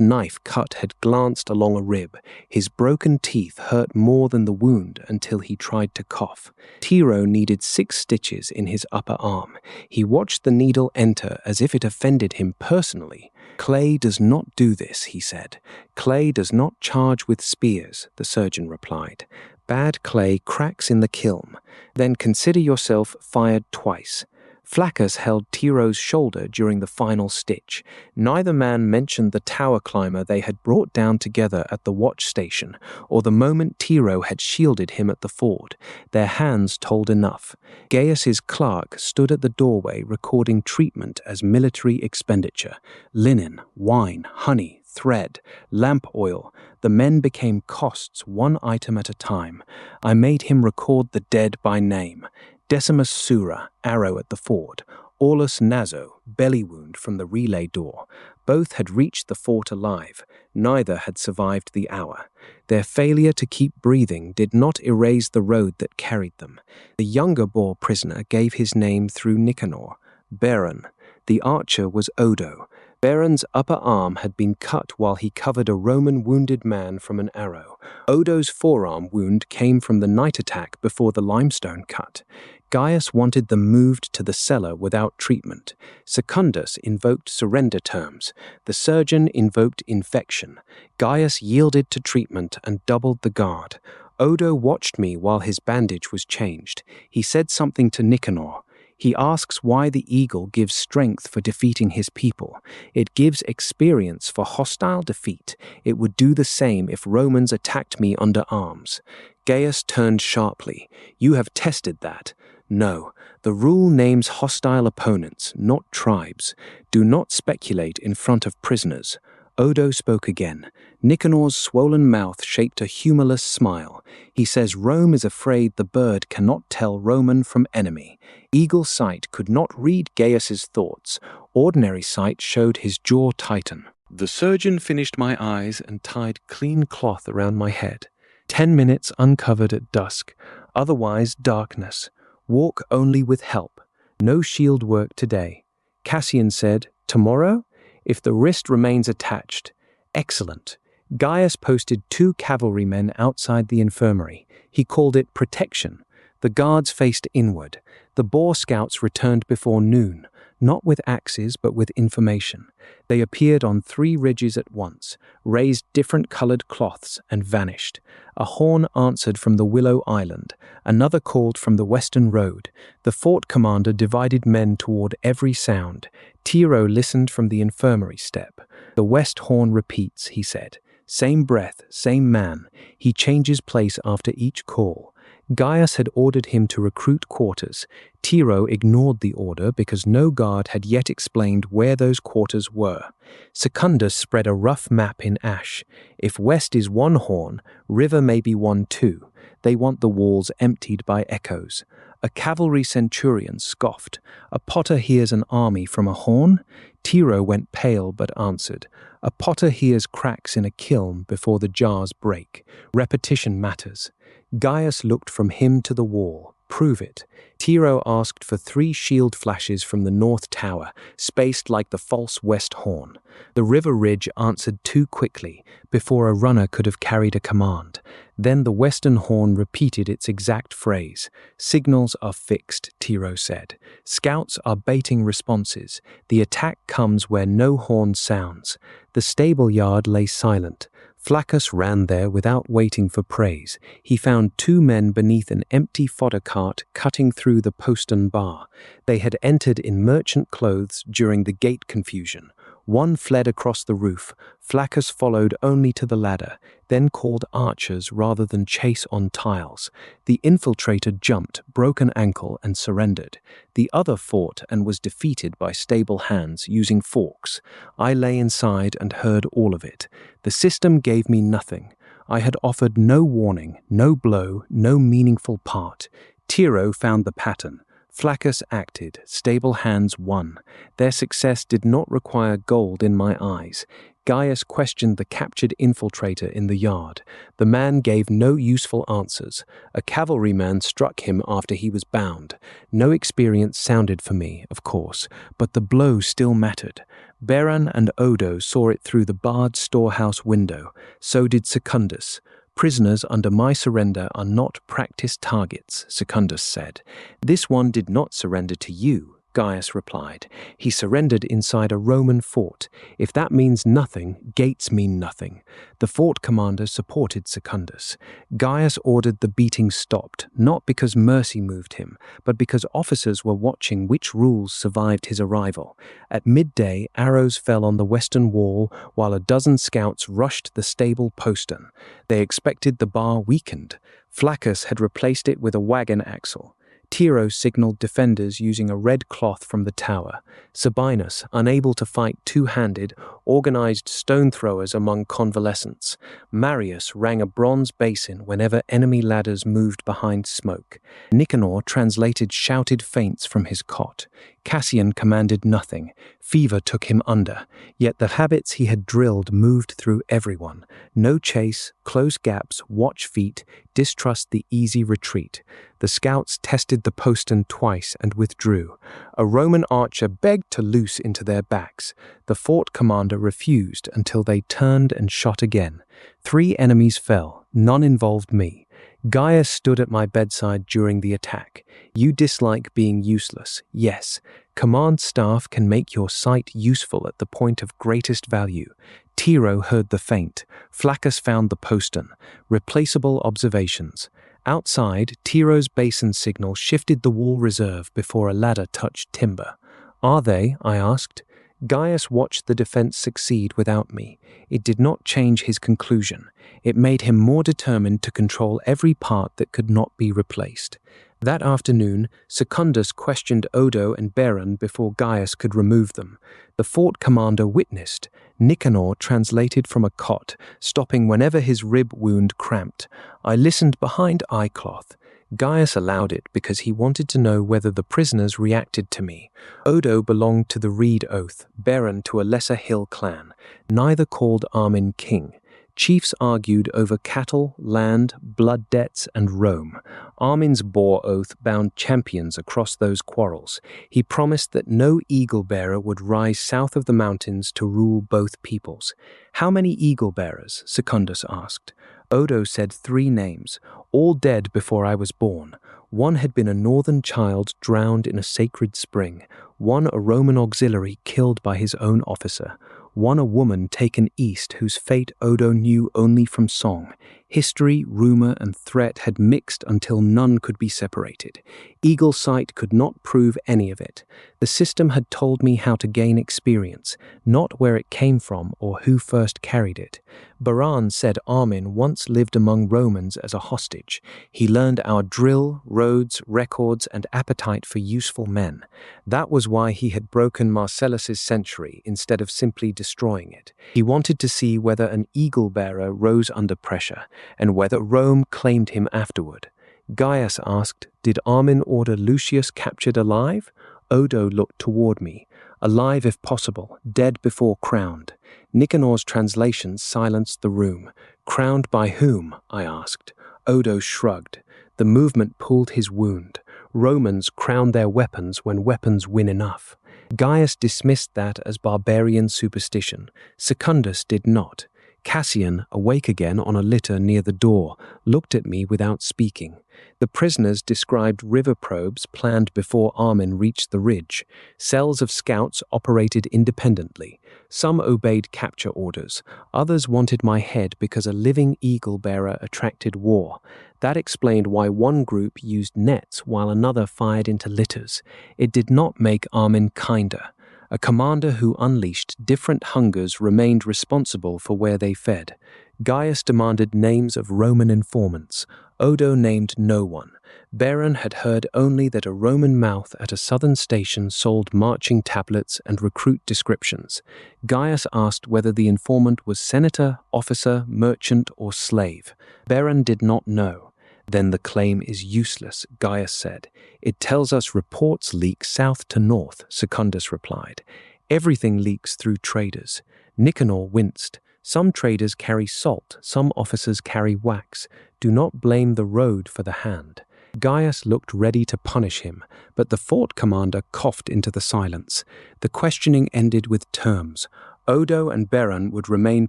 knife cut had glanced along a rib. His broken teeth hurt more than the wound until he tried to cough. Tiro needed 6 stitches in his upper arm. He watched the needle enter as if it offended him personally. Clay does not do this, he said. Clay does not charge with spears, the surgeon replied. Bad clay cracks in the kiln. Then consider yourself fired twice. Flaccus held Tiro's shoulder during the final stitch. Neither man mentioned the tower climber they had brought down together at the watch station, or the moment Tiro had shielded him at the ford. Their hands told enough. Gaius's clerk stood at the doorway recording treatment as military expenditure. Linen, wine, honey, thread, lamp oil. The men became costs, one item at a time. I made him record the dead by name. Decimus Sura, arrow at the ford. Aulus Naso, belly wound from the relay door. Both had reached the fort alive. Neither had survived the hour. Their failure to keep breathing did not erase the road that carried them. The younger Boer prisoner gave his name through Nicanor. Baron. The archer was Odo. Baron's upper arm had been cut while he covered a Roman wounded man from an arrow. Odo's forearm wound came from the night attack before the limestone cut. Gaius wanted them moved to the cellar without treatment. Secundus invoked surrender terms. The surgeon invoked infection. Gaius yielded to treatment and doubled the guard. Odo watched me while his bandage was changed. He said something to Nicanor. He asks why the eagle gives strength for defeating his people. It gives experience for hostile defeat. It would do the same if Romans attacked me under arms. Gaius turned sharply. You have tested that. No, the rule names hostile opponents, not tribes. Do not speculate in front of prisoners. Odo spoke again. Nicanor's swollen mouth shaped a humorless smile. He says Rome is afraid the bird cannot tell Roman from enemy. Eagle sight could not read Gaius's thoughts. Ordinary sight showed his jaw tighten. The surgeon finished my eyes and tied clean cloth around my head. 10 minutes uncovered at dusk. Otherwise darkness. Walk only with help. No shield work today. Cassian said, tomorrow? If the wrist remains attached. Excellent. Gaius posted 2 cavalrymen outside the infirmary. He called it protection. The guards faced inward. The Boer scouts returned before noon, not with axes but with information. They appeared on 3 ridges at once, raised different colored cloths, and vanished. A horn answered from the Willow Island. Another called from the western road. The fort commander divided men toward every sound. Tiro listened from the infirmary step. The west horn repeats, he said. Same breath, same man. He changes place after each call. Gaius had ordered him to recruit quarters. Tiro ignored the order because no guard had yet explained where those quarters were. Secundus spread a rough map in ash. If west is one horn, river may be one too. They want the walls emptied by echoes. A cavalry centurion scoffed. A potter hears an army from a horn? Tiro went pale but answered. A potter hears cracks in a kiln before the jars break. Repetition matters. Gaius looked from him to the wall. Prove it. Tiro asked for 3 shield flashes from the north tower, spaced like the false west horn. The river ridge answered too quickly, before a runner could have carried a command. Then the western horn repeated its exact phrase. Signals are fixed, Tiro said. Scouts are baiting responses. The attack comes where no horn sounds. The stable yard lay silent. Flaccus ran there without waiting for praise. He found 2 men beneath an empty fodder cart cutting through the postern bar. They had entered in merchant clothes during the gate confusion. One fled across the roof. Flaccus followed only to the ladder, then called archers rather than chase on tiles. The infiltrator jumped, broke an ankle, and surrendered. The other fought and was defeated by stable hands using forks. I lay inside and heard all of it. The system gave me nothing. I had offered no warning, no blow, no meaningful part. Tiro found the pattern. Flaccus acted. Stable hands won. Their success did not require gold in my eyes. Gaius questioned the captured infiltrator in the yard. The man gave no useful answers. A cavalryman struck him after he was bound. No experience sounded for me, of course, but the blow still mattered. Beran and Odo saw it through the barred storehouse window. So did Secundus. Prisoners under my surrender are not practice targets, Secundus said. This one did not surrender to you, Gaius replied. He surrendered inside a Roman fort. If that means nothing, gates mean nothing. The fort commander supported Secundus. Gaius ordered the beating stopped, not because mercy moved him, but because officers were watching which rules survived his arrival. At midday, arrows fell on the western wall, while a dozen scouts rushed the stable postern. They expected the bar weakened. Flaccus had replaced it with a wagon axle. Tiro signaled defenders using a red cloth from the tower. Sabinus, unable to fight two-handed, organized stone throwers among convalescents. Marius rang a bronze basin whenever enemy ladders moved behind smoke. Nicanor translated shouted feints from his cot. Cassian commanded nothing. Fever took him under. Yet the habits he had drilled moved through everyone. No chase, close gaps, watch feet, distrust the easy retreat. The scouts tested the postern twice and withdrew. A Roman archer begged to loose into their backs. The fort commander refused until they turned and shot again. 3 enemies fell. None involved me. Gaius stood at my bedside during the attack. You dislike being useless. Yes. Command staff can make your sight useful at the point of greatest value. Tiro heard the feint. Flaccus found the postern. Replaceable observations. Outside, Tiro's basin signal shifted the wall reserve before a ladder touched timber. Are they? I asked. Gaius watched the defense succeed without me. It did not change his conclusion. It made him more determined to control every part that could not be replaced. That afternoon, Secundus questioned Odo and Beran before Gaius could remove them. The fort commander witnessed. Nicanor translated from a cot, stopping whenever his rib wound cramped. I listened behind eye cloth. Gaius allowed it because he wanted to know whether the prisoners reacted to me. Odo belonged to the Reed Oath, Beran to a lesser hill clan. Neither called Armin king. Chiefs argued over cattle, land, blood debts, and Rome. Armin's boar oath bound champions across those quarrels. He promised that no eagle-bearer would rise south of the mountains to rule both peoples. How many eagle-bearers? Secundus asked. Odo said 3 names, all dead before I was born. One had been a northern child drowned in a sacred spring. One a Roman auxiliary killed by his own officer. One a woman taken east whose fate Odo knew only from song. History, rumor, and threat had mixed until none could be separated. Eagle sight could not prove any of it. The system had told me how to gain experience, not where it came from or who first carried it. Beran said Armin once lived among Romans as a hostage. He learned our drill, roads, records, and appetite for useful men. That was why he had broken Marcellus's century instead of simply destroying it. He wanted to see whether an eagle-bearer rose under pressure, and whether Rome claimed him afterward. Gaius asked, did Armin order Lucius captured alive? Odo looked toward me. Alive if possible, dead before crowned. Nicanor's translations silenced the room. Crowned by whom? I asked. Odo shrugged. The movement pulled his wound. Romans crown their weapons when weapons win enough. Gaius dismissed that as barbarian superstition. Secundus did not. Cassian, awake again on a litter near the door, looked at me without speaking. The prisoners described river probes planned before Armin reached the ridge. Cells of scouts operated independently. Some obeyed capture orders. Others wanted my head because a living eagle-bearer attracted war. That explained why one group used nets while another fired into litters. It did not make Armin kinder. A commander who unleashed different hungers remained responsible for where they fed. Gaius demanded names of Roman informants. Odo named no one. Beron had heard only that a Roman mouth at a southern station sold marching tablets and recruit descriptions. Gaius asked whether the informant was senator, officer, merchant, or slave. Beron did not know. Then the claim is useless, Gaius said. It tells us reports leak south to north, Secundus replied. Everything leaks through traders. Nicanor winced. Some traders carry salt, some officers carry wax. Do not blame the road for the hand. Gaius looked ready to punish him, but the fort commander coughed into the silence. The questioning ended with terms. Odo and Beron would remain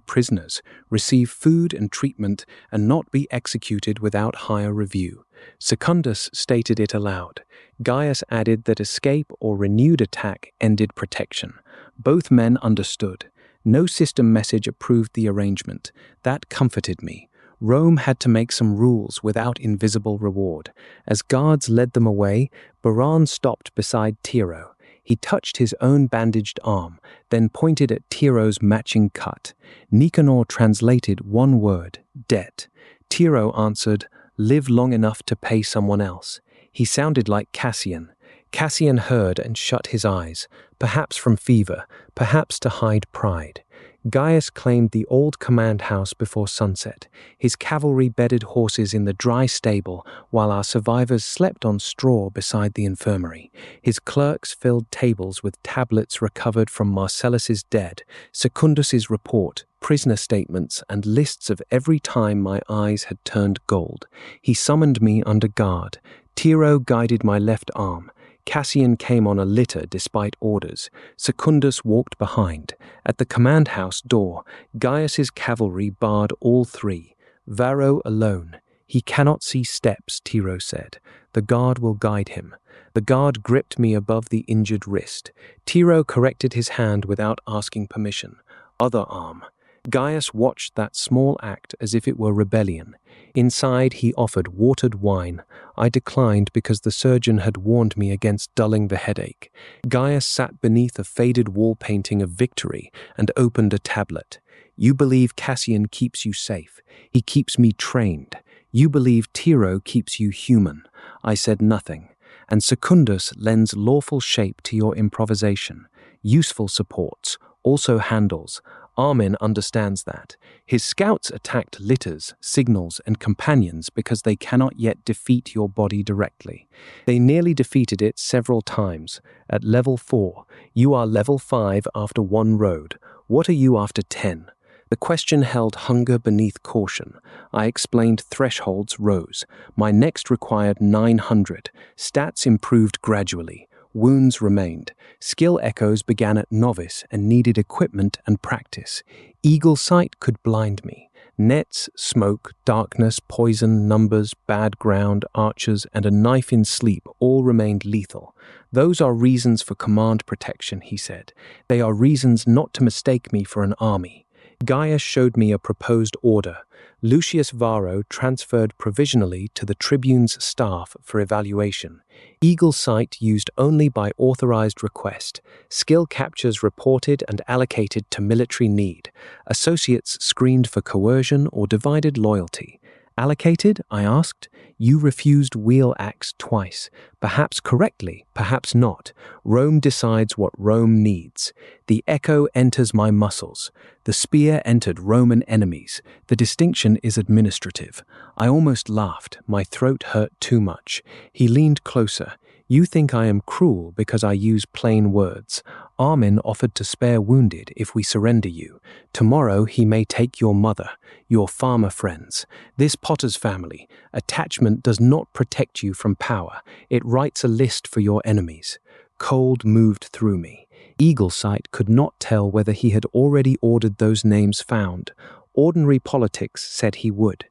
prisoners, receive food and treatment, and not be executed without higher review. Secundus stated it aloud. Gaius added that escape or renewed attack ended protection. Both men understood. No system message approved the arrangement. That comforted me. Rome had to make some rules without invisible reward. As guards led them away, Beron stopped beside Tiro. He touched his own bandaged arm, then pointed at Tiro's matching cut. Nicanor translated one word, debt. Tiro answered, live long enough to pay someone else. He sounded like Cassian. Cassian heard and shut his eyes, perhaps from fever, perhaps to hide pride. Gaius claimed the old command house before sunset, his cavalry bedded horses in the dry stable while our survivors slept on straw beside the infirmary. His clerks filled tables with tablets recovered from Marcellus's dead, Secundus's report, prisoner statements, and lists of every time my eyes had turned gold. He summoned me under guard. Tiro guided my left arm. Cassian came on a litter despite orders. Secundus walked behind. At the command house door, Gaius's cavalry barred all three. Varro alone. He cannot see steps, Tiro said. The guard will guide him. The guard gripped me above the injured wrist. Tiro corrected his hand without asking permission. Other arm. Gaius watched that small act as if it were rebellion. Inside, he offered watered wine. I declined because the surgeon had warned me against dulling the headache. Gaius sat beneath a faded wall painting of victory and opened a tablet. You believe Cassian keeps you safe. He keeps me trained. You believe Tiro keeps you human. I said nothing. And Secundus lends lawful shape to your improvisation. Useful supports, also handles. Armin understands that. His scouts attacked litters, signals, and companions because they cannot yet defeat your body directly. They nearly defeated it several times. At level 4, you are level 5 after one road. What are you after 10? The question held hunger beneath caution. I explained thresholds rose. My next required 900. Stats improved gradually. Wounds remained. Skill echoes began at novice and needed equipment and practice. Eagle sight could blind me. Nets, smoke, darkness, poison, numbers, bad ground, archers, and a knife in sleep all remained lethal. Those are reasons for command protection, he said. They are reasons not to mistake me for an army. Gaius showed me a proposed order. Lucius Varro transferred provisionally to the Tribune's staff for evaluation. Eagle sight used only by authorized request. Skill captures reported and allocated to military need. Associates screened for coercion or divided loyalty. Allocated? I asked. You refused wheel axe twice. Perhaps correctly, perhaps not. Rome decides what Rome needs. The echo enters my muscles. The spear entered Roman enemies. The distinction is administrative. I almost laughed. My throat hurt too much. He leaned closer. You think I am cruel because I use plain words. Armin offered to spare wounded if we surrender you. Tomorrow he may take your mother, your farmer friends. This Potter's family. Attachment does not protect you from power. It writes a list for your enemies. Cold moved through me. Eagle sight could not tell whether he had already ordered those names found. Ordinary politics said he would.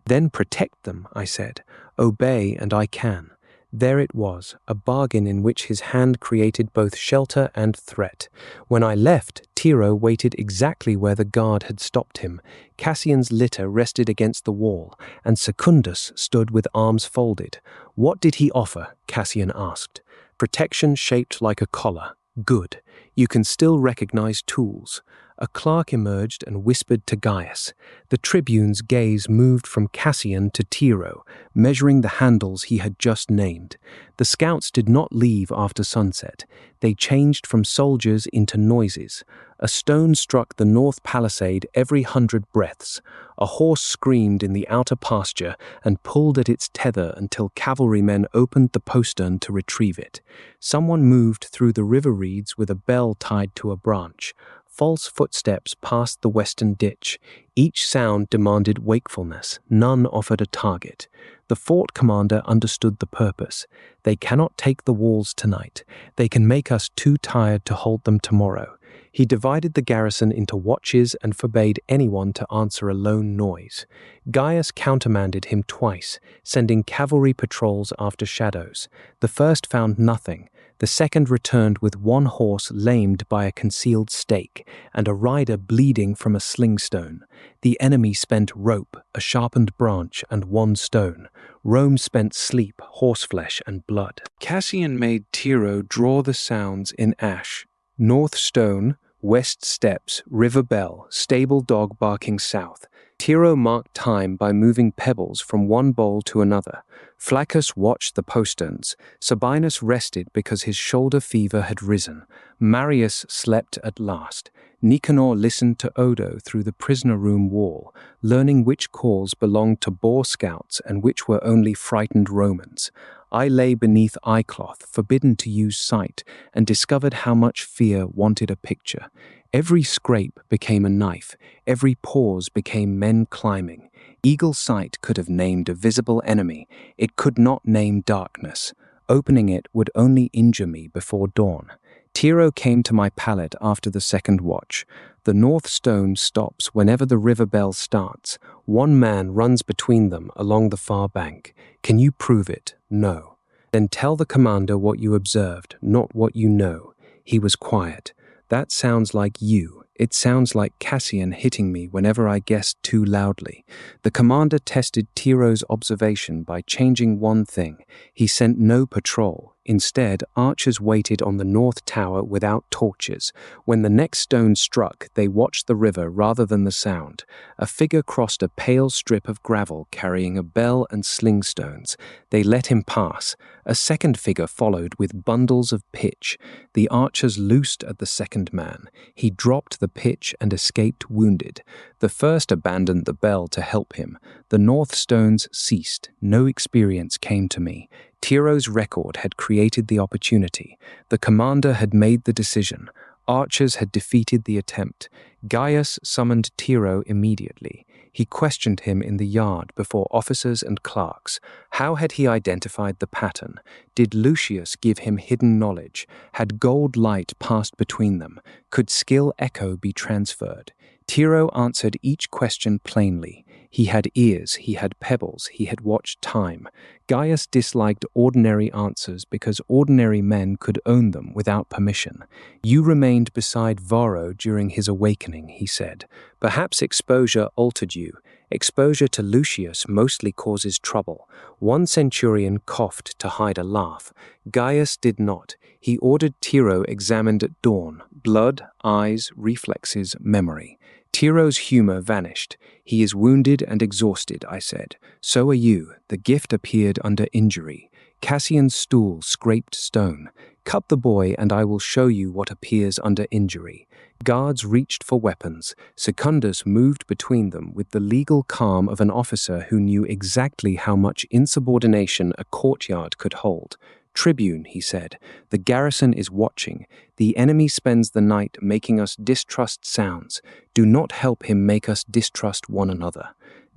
Then protect them, I said. Obey and I can. There it was, a bargain in which his hand created both shelter and threat. When I left, Tiro waited exactly where the guard had stopped him. Cassian's litter rested against the wall, and Secundus stood with arms folded. What did he offer? Cassian asked. Protection shaped like a collar. Good. You can still recognize tools. A clerk emerged and whispered to Gaius. The Tribune's gaze moved from Cassian to Tiro, measuring the handles he had just named. The scouts did not leave after sunset. They changed from soldiers into noises. A stone struck the north palisade every 100 breaths. A horse screamed in the outer pasture and pulled at its tether until cavalrymen opened the postern to retrieve it. Someone moved through the river reeds with a bell tied to a branch. False footsteps passed the western ditch. Each sound demanded wakefulness. None offered a target. The fort commander understood the purpose. They cannot take the walls tonight. They can make us too tired to hold them tomorrow. He divided the garrison into watches and forbade anyone to answer a lone noise. Gaius countermanded him twice, sending cavalry patrols after shadows. The first found nothing. The second returned with one horse lamed by a concealed stake and a rider bleeding from a sling stone. The enemy spent rope, a sharpened branch, and one stone. Rome spent sleep, horseflesh, and blood. Cassian made Tiro draw the sounds in ash. North stone, west steps, river bell, stable dog barking south. Tiro marked time by moving pebbles from one bowl to another. Flaccus watched the posterns. Sabinus rested because his shoulder fever had risen. Marius slept at last. Nicanor listened to Odo through the prisoner room wall, learning which calls belonged to boar scouts and which were only frightened Romans. I lay beneath eye-cloth, forbidden to use sight, and discovered how much fear wanted a picture. Every scrape became a knife. Every pause became men climbing. Eagle sight could have named a visible enemy. It could not name darkness. Opening it would only injure me before dawn. Tiro came to my pallet after the second watch. The north stone stops whenever the river bell starts. One man runs between them along the far bank. Can you prove it? No. Then tell the commander what you observed, not what you know. He was quiet. That sounds like you. It sounds like Cassian hitting me whenever I guessed too loudly. The commander tested Tiro's observation by changing one thing. He sent no patrol. Instead, archers waited on the north tower without torches. When the next stone struck, they watched the river rather than the sound. A figure crossed a pale strip of gravel carrying a bell and sling stones. They let him pass. A second figure followed with bundles of pitch. The archers loosed at the second man. He dropped the pitch and escaped wounded. The first abandoned the bell to help him. The north stones ceased. No experience came to me. Tiro's record had created the opportunity. The commander had made the decision. Archers had defeated the attempt. Gaius summoned Tiro immediately. He questioned him in the yard before officers and clerks. How had he identified the pattern? Did Lucius give him hidden knowledge? Had gold light passed between them? Could skill echo be transferred? Tiro answered each question plainly. He had ears, he had pebbles, he had watched time. Gaius disliked ordinary answers because ordinary men could own them without permission. You remained beside Varro during his awakening, he said. Perhaps exposure altered you. Exposure to Lucius mostly causes trouble. One centurion coughed to hide a laugh. Gaius did not. He ordered Tiro examined at dawn. Blood, eyes, reflexes, memory. Tiro's humor vanished. He is wounded and exhausted, I said. So are you. The gift appeared under injury. Cassian's stool scraped stone. Cut the boy and I will show you what appears under injury. Guards reached for weapons. Secundus moved between them with the legal calm of an officer who knew exactly how much insubordination a courtyard could hold. Tribune, he said, the garrison is watching. The enemy spends the night making us distrust sounds. Do not help him make us distrust one another.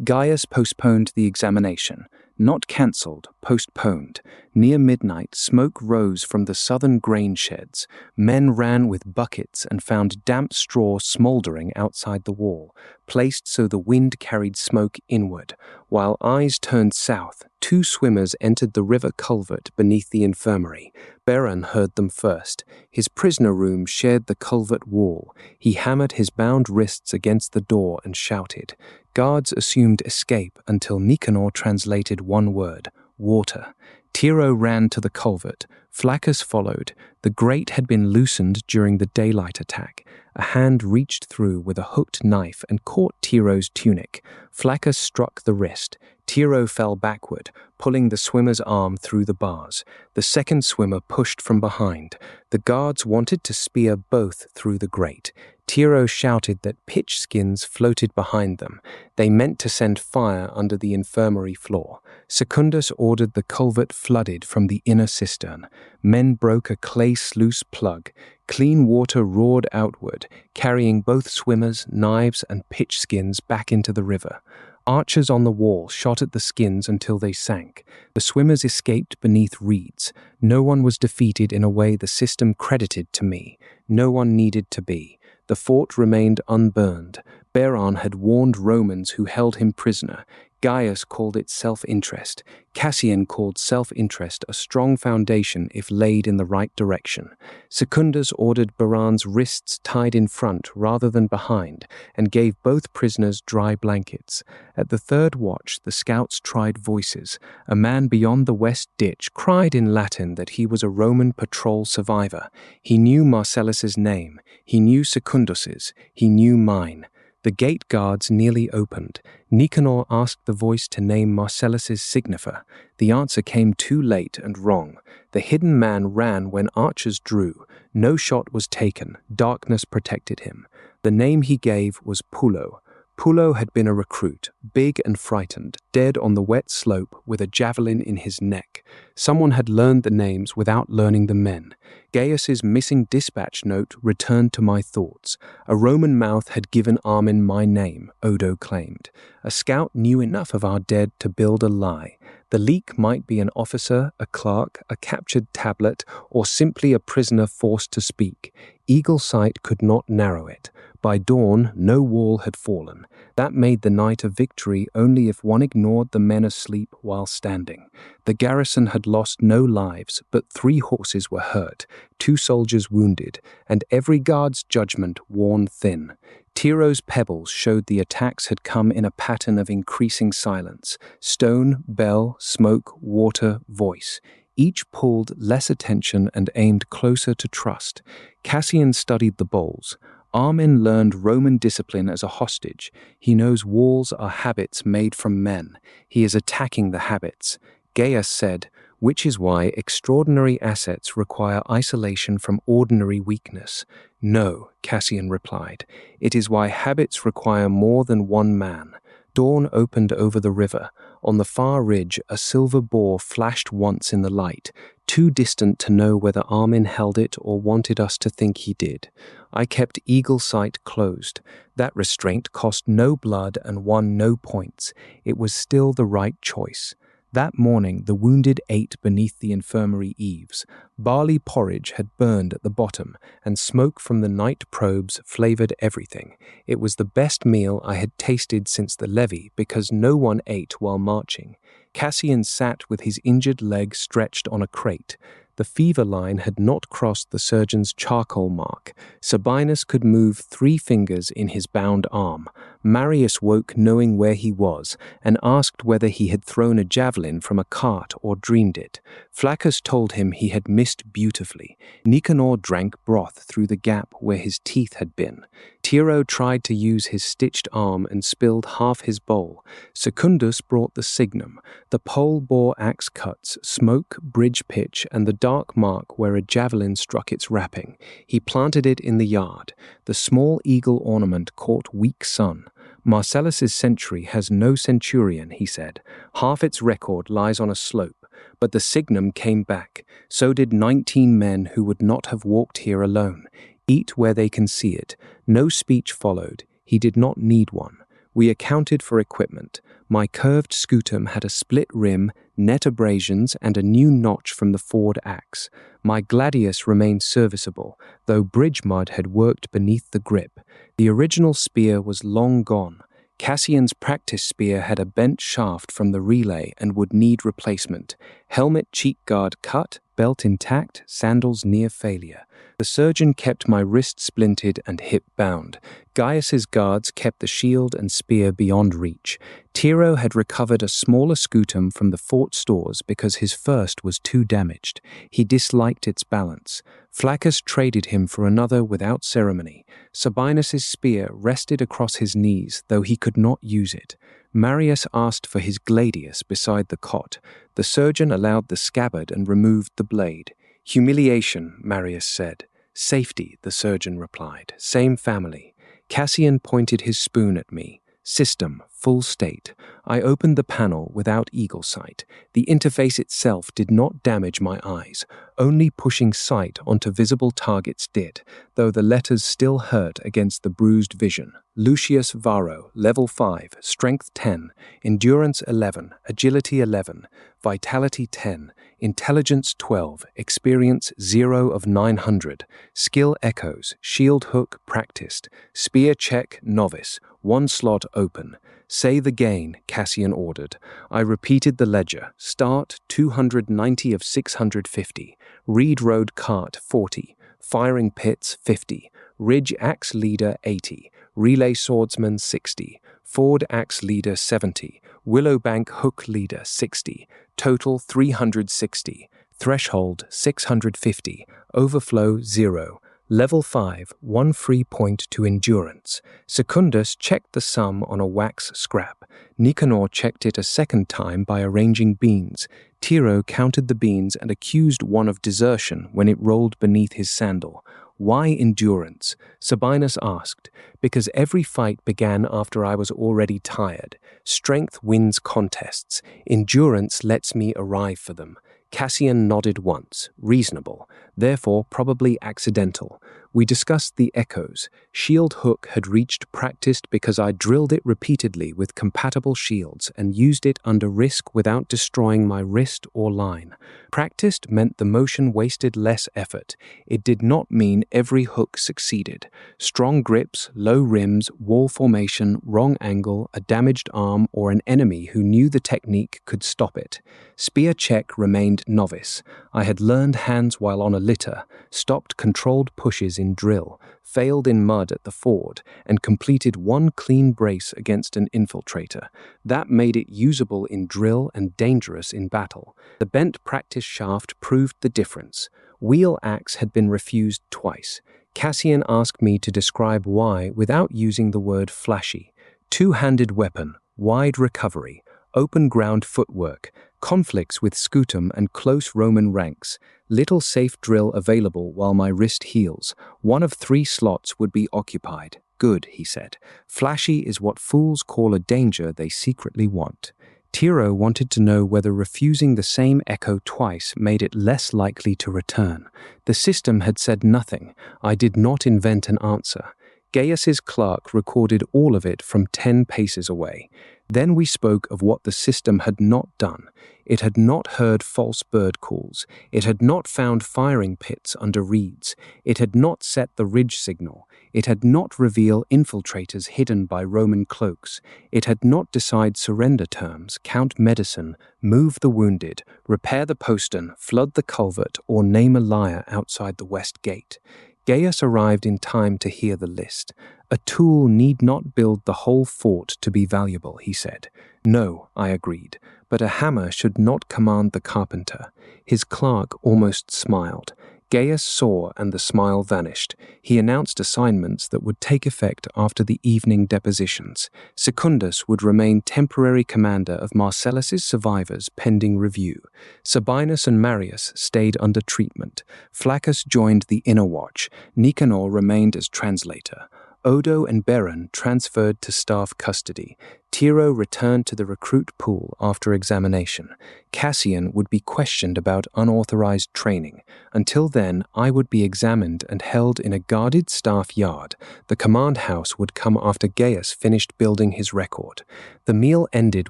Gaius postponed the examination. Not cancelled, postponed. Near midnight, smoke rose from the southern grain sheds. Men ran with buckets and found damp straw smouldering outside the wall, placed so the wind carried smoke inward. While eyes turned south, 2 swimmers entered the river culvert beneath the infirmary. Beron heard them first. His prisoner room shared the culvert wall. He hammered his bound wrists against the door and shouted. Guards assumed escape until Nicanor translated one word, water. Tiro ran to the culvert. Flaccus followed. The grate had been loosened during the daylight attack. A hand reached through with a hooked knife and caught Tiro's tunic. Flaccus struck the wrist. Tiro fell backward, pulling the swimmer's arm through the bars. The second swimmer pushed from behind. The guards wanted to spear both through the grate. Tiro shouted that pitch skins floated behind them. They meant to send fire under the infirmary floor. Secundus ordered the culvert flooded from the inner cistern. Men broke a clay sluice plug. Clean water roared outward, carrying both swimmers, knives, and pitch skins back into the river. Archers on the wall shot at the skins until they sank. The swimmers escaped beneath reeds. No one was defeated in a way the system credited to me. No one needed to be. The fort remained unburned. Beron had warned Romans who held him prisoner. Gaius called it self-interest. Cassian called self-interest a strong foundation if laid in the right direction. Secundus ordered Beron's wrists tied in front rather than behind, and gave both prisoners dry blankets. At the third watch, the scouts tried voices. A man beyond the west ditch cried in Latin that he was a Roman patrol survivor. He knew Marcellus's name. He knew Secundus's. He knew mine. The gate guards nearly opened. Nicanor asked the voice to name Marcellus's signifer. The answer came too late and wrong. The hidden man ran when archers drew. No shot was taken. Darkness protected him. The name he gave was Pullo. Pullo had been a recruit, big and frightened, dead on the wet slope with a javelin in his neck. Someone had learned the names without learning the men. Gaius's missing dispatch note returned to my thoughts. A Roman mouth had given Armin my name, Odo claimed. A scout knew enough of our dead to build a lie. The leak might be an officer, a clerk, a captured tablet, or simply a prisoner forced to speak. Eagle sight could not narrow it. By dawn, no wall had fallen. That made the night a victory only if one ignored the men asleep while standing. The garrison had lost no lives, but 3 horses were hurt, 2 soldiers wounded, and every guard's judgment worn thin. Tiro's pebbles showed the attacks had come in a pattern of increasing silence. Stone, bell, smoke, water, voice. Each pulled less attention and aimed closer to trust. Cassian studied the bowls. Armin learned Roman discipline as a hostage. He knows walls are habits made from men. He is attacking the habits. Gaius said, which is why extraordinary assets require isolation from ordinary weakness. No, Cassian replied. It is why habits require more than one man. Dawn opened over the river. On the far ridge, a silver boar flashed once in the light, too distant to know whether Armin held it or wanted us to think he did. I kept eagle sight closed. That restraint cost no blood and won no points. It was still the right choice. That morning, the wounded ate beneath the infirmary eaves. Barley porridge had burned at the bottom, and smoke from the night probes flavored everything. It was the best meal I had tasted since the levy because no one ate while marching. Cassian sat with his injured leg stretched on a crate. The fever line had not crossed the surgeon's charcoal mark. Sabinus could move 3 fingers in his bound arm. Marius woke knowing where he was, and asked whether he had thrown a javelin from a cart or dreamed it. Flaccus told him he had missed beautifully. Nicanor drank broth through the gap where his teeth had been. Tiro tried to use his stitched arm and spilled half his bowl. Secundus brought the signum. The pole bore axe cuts, smoke, bridge pitch, and the dark mark where a javelin struck its wrapping. He planted it in the yard. The small eagle ornament caught weak sun. Marcellus's century has no centurion, he said. Half its record lies on a slope. But the signum came back. So did 19 men who would not have walked here alone. Eat where they can see it. No speech followed. He did not need one. We accounted for equipment. My curved scutum had a split rim, net abrasions, and a new notch from the forward axe. My gladius remained serviceable, though bridge mud had worked beneath the grip. The original spear was long gone. Cassian's practice spear had a bent shaft from the relay and would need replacement. Helmet cheek guard cut, belt intact, sandals near failure. The surgeon kept my wrist splinted and hip bound. Gaius's guards kept the shield and spear beyond reach. Tiro had recovered a smaller scutum from the fort stores because his first was too damaged. He disliked its balance. Flaccus traded him for another without ceremony. Sabinus's spear rested across his knees, though he could not use it. Marius asked for his gladius beside the cot. The surgeon allowed the scabbard and removed the blade. Humiliation, Marius said. Safety, the surgeon replied. Same family. Cassian pointed his spoon at me. System, full state. I opened the panel without eagle sight. The interface itself did not damage my eyes. Only pushing sight onto visible targets did, though the letters still hurt against the bruised vision. Lucius Varro, level 5, strength 10, endurance 11, agility 11, vitality 10, intelligence 12, experience 0 of 900, skill echoes, shield hook practiced, spear check novice, 1 slot open. Say the gain, Cassian ordered. I repeated the ledger. Start 290 of 650. Reed Road Cart 40. Firing Pits 50. Ridge Axe Leader 80. Relay Swordsman 60. Ford Axe Leader 70. Willowbank Hook Leader 60. Total 360. Threshold 650. Overflow 0. Level 5, 1 free point to endurance. Secundus checked the sum on a wax scrap. Nicanor checked it a second time by arranging beans. Tiro counted the beans and accused one of desertion when it rolled beneath his sandal. Why endurance? Sabinus asked. Because every fight began after I was already tired. Strength wins contests. Endurance lets me arrive for them. Cassian nodded once. Reasonable. Therefore probably accidental. We discussed the echoes. Shield hook had reached practiced because I drilled it repeatedly with compatible shields and used it under risk without destroying my wrist or line. Practiced meant the motion wasted less effort. It did not mean every hook succeeded. Strong grips, low rims, wall formation, wrong angle, a damaged arm, or an enemy who knew the technique could stop it. Spear check remained novice. I had learned hands while on a litter, stopped controlled pushes in drill, failed in mud at the ford, and completed 1 clean brace against an infiltrator. That made it usable in drill and dangerous in battle. The bent practice shaft proved the difference. Wheel axe had been refused twice. Cassian asked me to describe why without using the word flashy. Two-handed weapon, wide recovery, open ground footwork, conflicts with scutum and close Roman ranks, little safe drill available while my wrist heals. 1 of 3 slots would be occupied. Good, he said. Flashy is what fools call a danger they secretly want. Tiro wanted to know whether refusing the same echo twice made it less likely to return. The system had said nothing. I did not invent an answer. Gaius's clerk recorded all of it from 10 paces away. Then we spoke of what the system had not done. It had not heard false bird calls. It had not found firing pits under reeds. It had not set the ridge signal. It had not revealed infiltrators hidden by Roman cloaks. It had not decide surrender terms, count medicine, move the wounded, repair the postern, flood the culvert, or name a liar outside the west gate. Gaius arrived in time to hear the list. A tool need not build the whole fort to be valuable, he said. No, I agreed, but a hammer should not command the carpenter. His clerk almost smiled. Gaius saw and the smile vanished. He announced assignments that would take effect after the evening depositions. Secundus would remain temporary commander of Marcellus's survivors pending review. Sabinus and Marius stayed under treatment. Flaccus joined the inner watch. Nicanor remained as translator. Odo and Beron transferred to staff custody. Tiro returned to the recruit pool after examination. Cassian would be questioned about unauthorized training. Until then, I would be examined and held in a guarded staff yard. The command house would come after Gaius finished building his record. The meal ended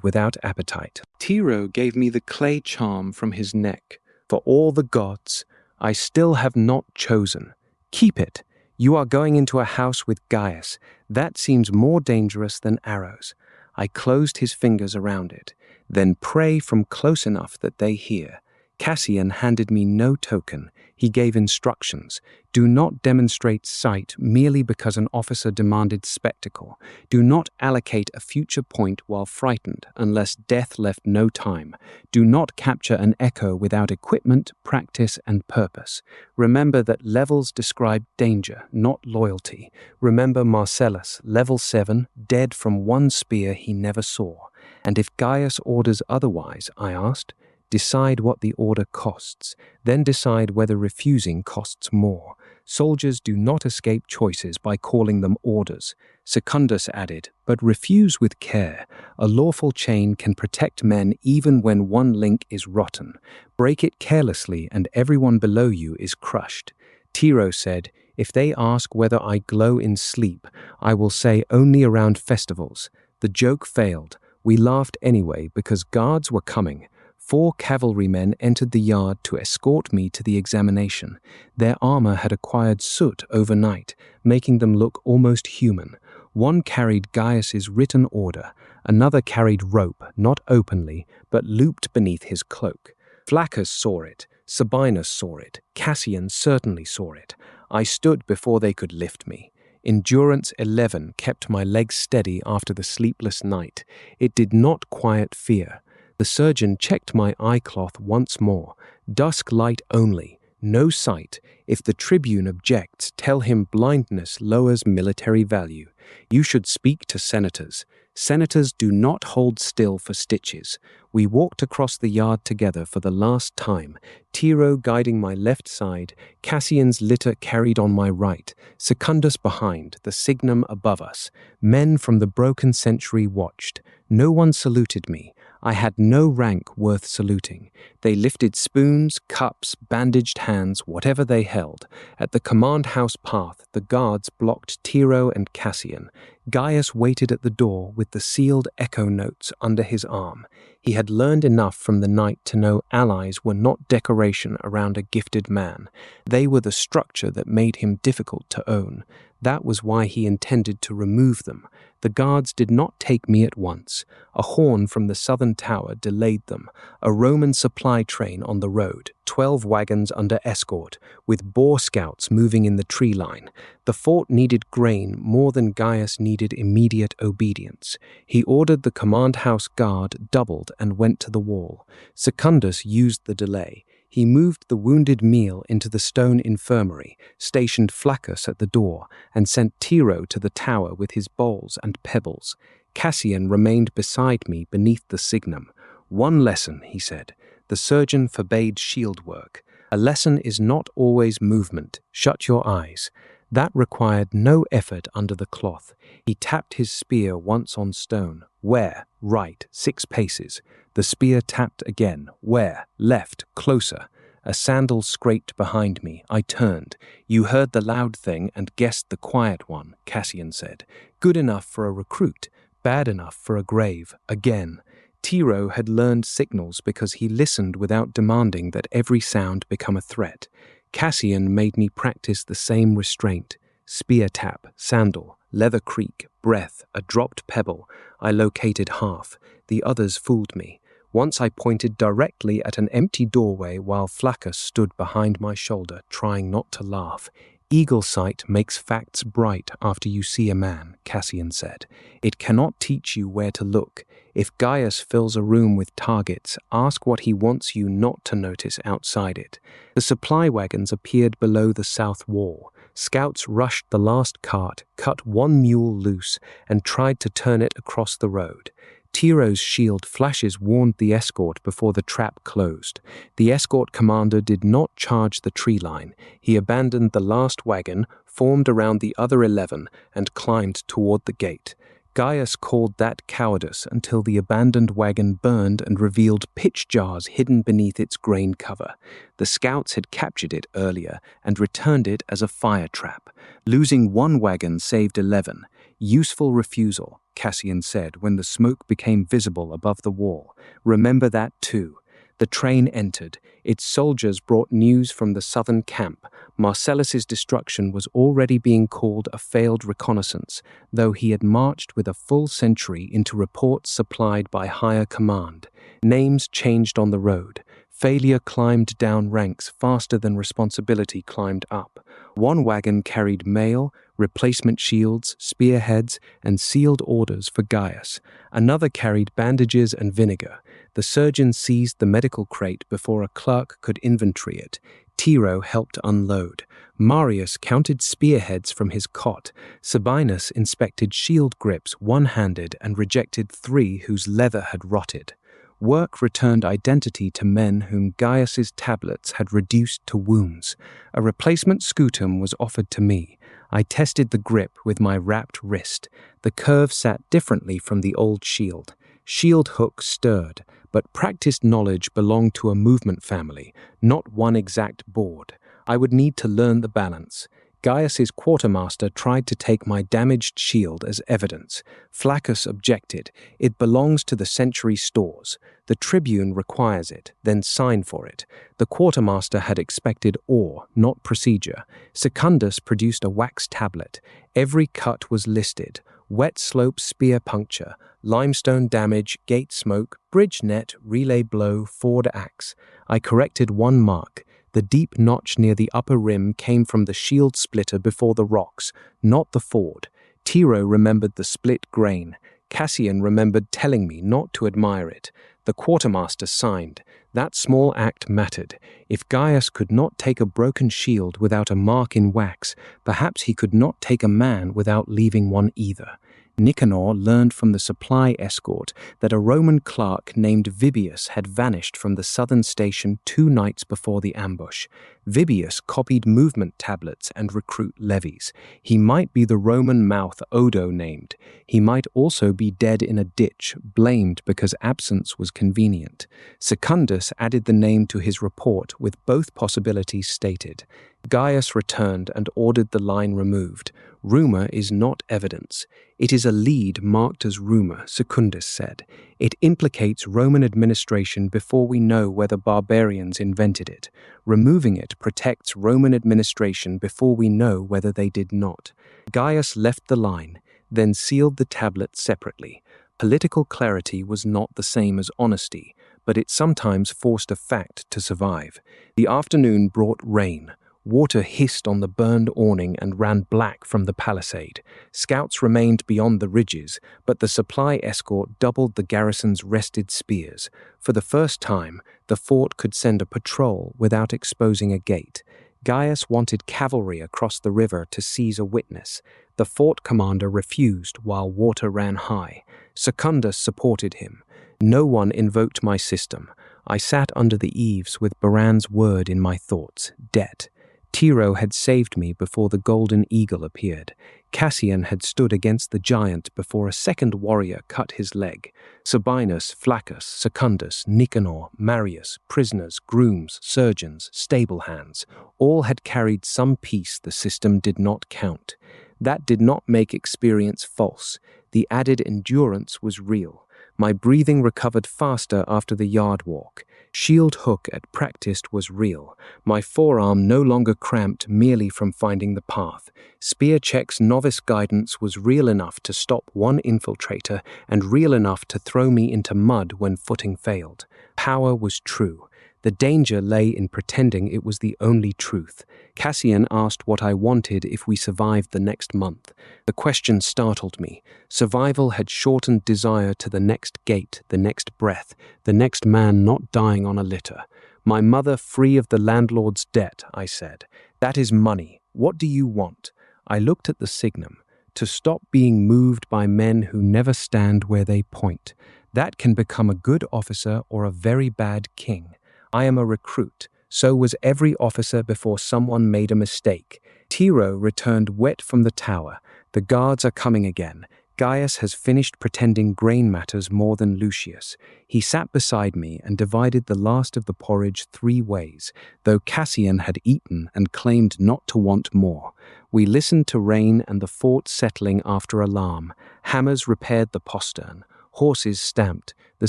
without appetite. Tiro gave me the clay charm from his neck. For all the gods, I still have not chosen. Keep it. You are going into a house with Gaius. That seems more dangerous than arrows. I closed his fingers around it. Then pray from close enough that they hear. Cassian handed me no token. He gave instructions. Do not demonstrate sight merely because an officer demanded spectacle. Do not allocate a future point while frightened unless death left no time. Do not capture an echo without equipment, practice, and purpose. Remember that levels describe danger, not loyalty. Remember Marcellus, level 7, dead from one spear he never saw. And if Gaius orders otherwise, I asked, decide what the order costs, then decide whether refusing costs more. Soldiers do not escape choices by calling them orders. Secundus added, but refuse with care. A lawful chain can protect men even when one link is rotten. Break it carelessly and everyone below you is crushed. Tiro said, if they ask whether I glow in sleep, I will say only around festivals. The joke failed. We laughed anyway because guards were coming. 4 cavalrymen entered the yard to escort me to the examination. Their armor had acquired soot overnight, making them look almost human. One carried Gaius's written order. Another carried rope, not openly, but looped beneath his cloak. Flaccus saw it. Sabinus saw it. Cassian certainly saw it. I stood before they could lift me. Endurance 11 kept my legs steady after the sleepless night. It did not quiet fear. The surgeon checked my eye-cloth once more. Dusk light only, no sight. If the Tribune objects, tell him blindness lowers military value. You should speak to senators. Senators do not hold still for stitches. We walked across the yard together for the last time, Tiro guiding my left side, Cassian's litter carried on my right, Secundus behind, the signum above us. Men from the broken century watched. No one saluted me. I had no rank worth saluting. They lifted spoons, cups, bandaged hands, whatever they held. At the command house path, the guards blocked Tiro and Cassian. Gaius waited at the door with the sealed echo notes under his arm. He had learned enough from the night to know allies were not decoration around a gifted man. They were the structure that made him difficult to own. That was why he intended to remove them. The guards did not take me at once. A horn from the southern tower delayed them. A Roman supply train on the road, 12 wagons under escort, with boar scouts moving in the tree line. The fort needed grain more than Gaius needed immediate obedience. He ordered the command house guard doubled and went to the wall. Secundus used the delay. He moved the wounded meal into the stone infirmary, stationed Flaccus at the door, and sent Tiro to the tower with his bowls and pebbles. Cassian remained beside me beneath the signum. One lesson, he said. The surgeon forbade shield work. A lesson is not always movement. Shut your eyes. That required no effort under the cloth. He tapped his spear once on stone. Where? Right, 6 paces. The spear tapped again. Where? Left, closer. A sandal scraped behind me. I turned. You heard the loud thing and guessed the quiet one, Cassian said. Good enough for a recruit, bad enough for a grave. Again. Tiro had learned signals because he listened without demanding that every sound become a threat. Cassian made me practice the same restraint. Spear tap, sandal, leather creak, breath, a dropped pebble. I located half. The others fooled me. Once I pointed directly at an empty doorway while Flaccus stood behind my shoulder, trying not to laugh. Eagle sight makes facts bright after you see a man, Cassian said. It cannot teach you where to look. If Gaius fills a room with targets, ask what he wants you not to notice outside it. The supply wagons appeared below the south wall. Scouts rushed the last cart, cut one mule loose, and tried to turn it across the road. Tiro's shield flashes warned the escort before the trap closed. The escort commander did not charge the tree line. He abandoned the last wagon, formed around the other 11, and climbed toward the gate. Gaius called that cowardice until the abandoned wagon burned and revealed pitch jars hidden beneath its grain cover. The scouts had captured it earlier and returned it as a fire trap. Losing one wagon saved 11. Useful refusal, Cassian said when the smoke became visible above the wall. Remember that too. The train entered. Its soldiers brought news from the southern camp. Marcellus's destruction was already being called a failed reconnaissance, though he had marched with a full century into reports supplied by higher command. Names changed on the road. Failure climbed down ranks faster than responsibility climbed up. One wagon carried mail, replacement shields, spearheads, and sealed orders for Gaius. Another carried bandages and vinegar. The surgeon seized the medical crate before a clerk could inventory it. Tiro helped unload. Marius counted spearheads from his cot. Sabinus inspected shield grips one-handed and rejected 3 whose leather had rotted. Work returned identity to men whom Gaius's tablets had reduced to wounds. A replacement scutum was offered to me. I tested the grip with my wrapped wrist. The curve sat differently from the old shield. Shield hook stirred, but practiced knowledge belonged to a movement family, not one exact board. I would need to learn the balance. Gaius's quartermaster tried to take my damaged shield as evidence. Flaccus objected. It belongs to the century stores. The Tribune requires it, then sign for it. The quartermaster had expected ore, not procedure. Secundus produced a wax tablet. Every cut was listed. Wet slope spear puncture, limestone damage, gate smoke, bridge net, relay blow, ford axe. I corrected one mark. The deep notch near the upper rim came from the shield splitter before the rocks, not the ford. Tiro remembered the split grain. Cassian remembered telling me not to admire it. The quartermaster signed. That small act mattered. If Gaius could not take a broken shield without a mark in wax, perhaps he could not take a man without leaving one either. Nicanor learned from the supply escort that a Roman clerk named Vibius had vanished from the southern station 2 nights before the ambush. Vibius copied movement tablets and recruit levies. He might be the Roman mouth Odo named. He might also be dead in a ditch, blamed because absence was convenient. Secundus added the name to his report with both possibilities stated. Gaius returned and ordered the line removed. Rumor is not evidence. It is a lead marked as rumor, Secundus said. It implicates Roman administration before we know whether barbarians invented it. Removing it protects Roman administration before we know whether they did not. Gaius left the line, then sealed the tablet separately. Political clarity was not the same as honesty, but it sometimes forced a fact to survive. The afternoon brought rain. Water hissed on the burned awning and ran black from the palisade. Scouts remained beyond the ridges, but the supply escort doubled the garrison's rested spears. For the first time, the fort could send a patrol without exposing a gate. Gaius wanted cavalry across the river to seize a witness. The fort commander refused while water ran high. Secundus supported him. No one invoked my system. I sat under the eaves with Baran's word in my thoughts, debt. Tiro had saved me before the golden eagle appeared. Cassian had stood against the giant before a second warrior cut his leg. Sabinus, Flaccus, Secundus, Nicanor, Marius, prisoners, grooms, surgeons, stable hands, all had carried some piece the system did not count. That did not make experience false. The added endurance was real. My breathing recovered faster after the yard walk. Shield hook at practiced was real. My forearm no longer cramped merely from finding the path. Spear check's novice guidance was real enough to stop one infiltrator and real enough to throw me into mud when footing failed. Power was true. The danger lay in pretending it was the only truth. Cassian asked what I wanted if we survived the next month. The question startled me. Survival had shortened desire to the next gate, the next breath, the next man not dying on a litter. My mother free of the landlord's debt, I said. That is money. What do you want? I looked at the signum. To stop being moved by men who never stand where they point. That can become a good officer or a very bad king. I am a recruit. So was every officer before someone made a mistake. Tiro returned wet from the tower. The guards are coming again. Gaius has finished pretending grain matters more than Lucius. He sat beside me and divided the last of the porridge 3 ways, though Cassian had eaten and claimed not to want more. We listened to rain and the fort settling after alarm. Hammers repaired the postern. Horses stamped. The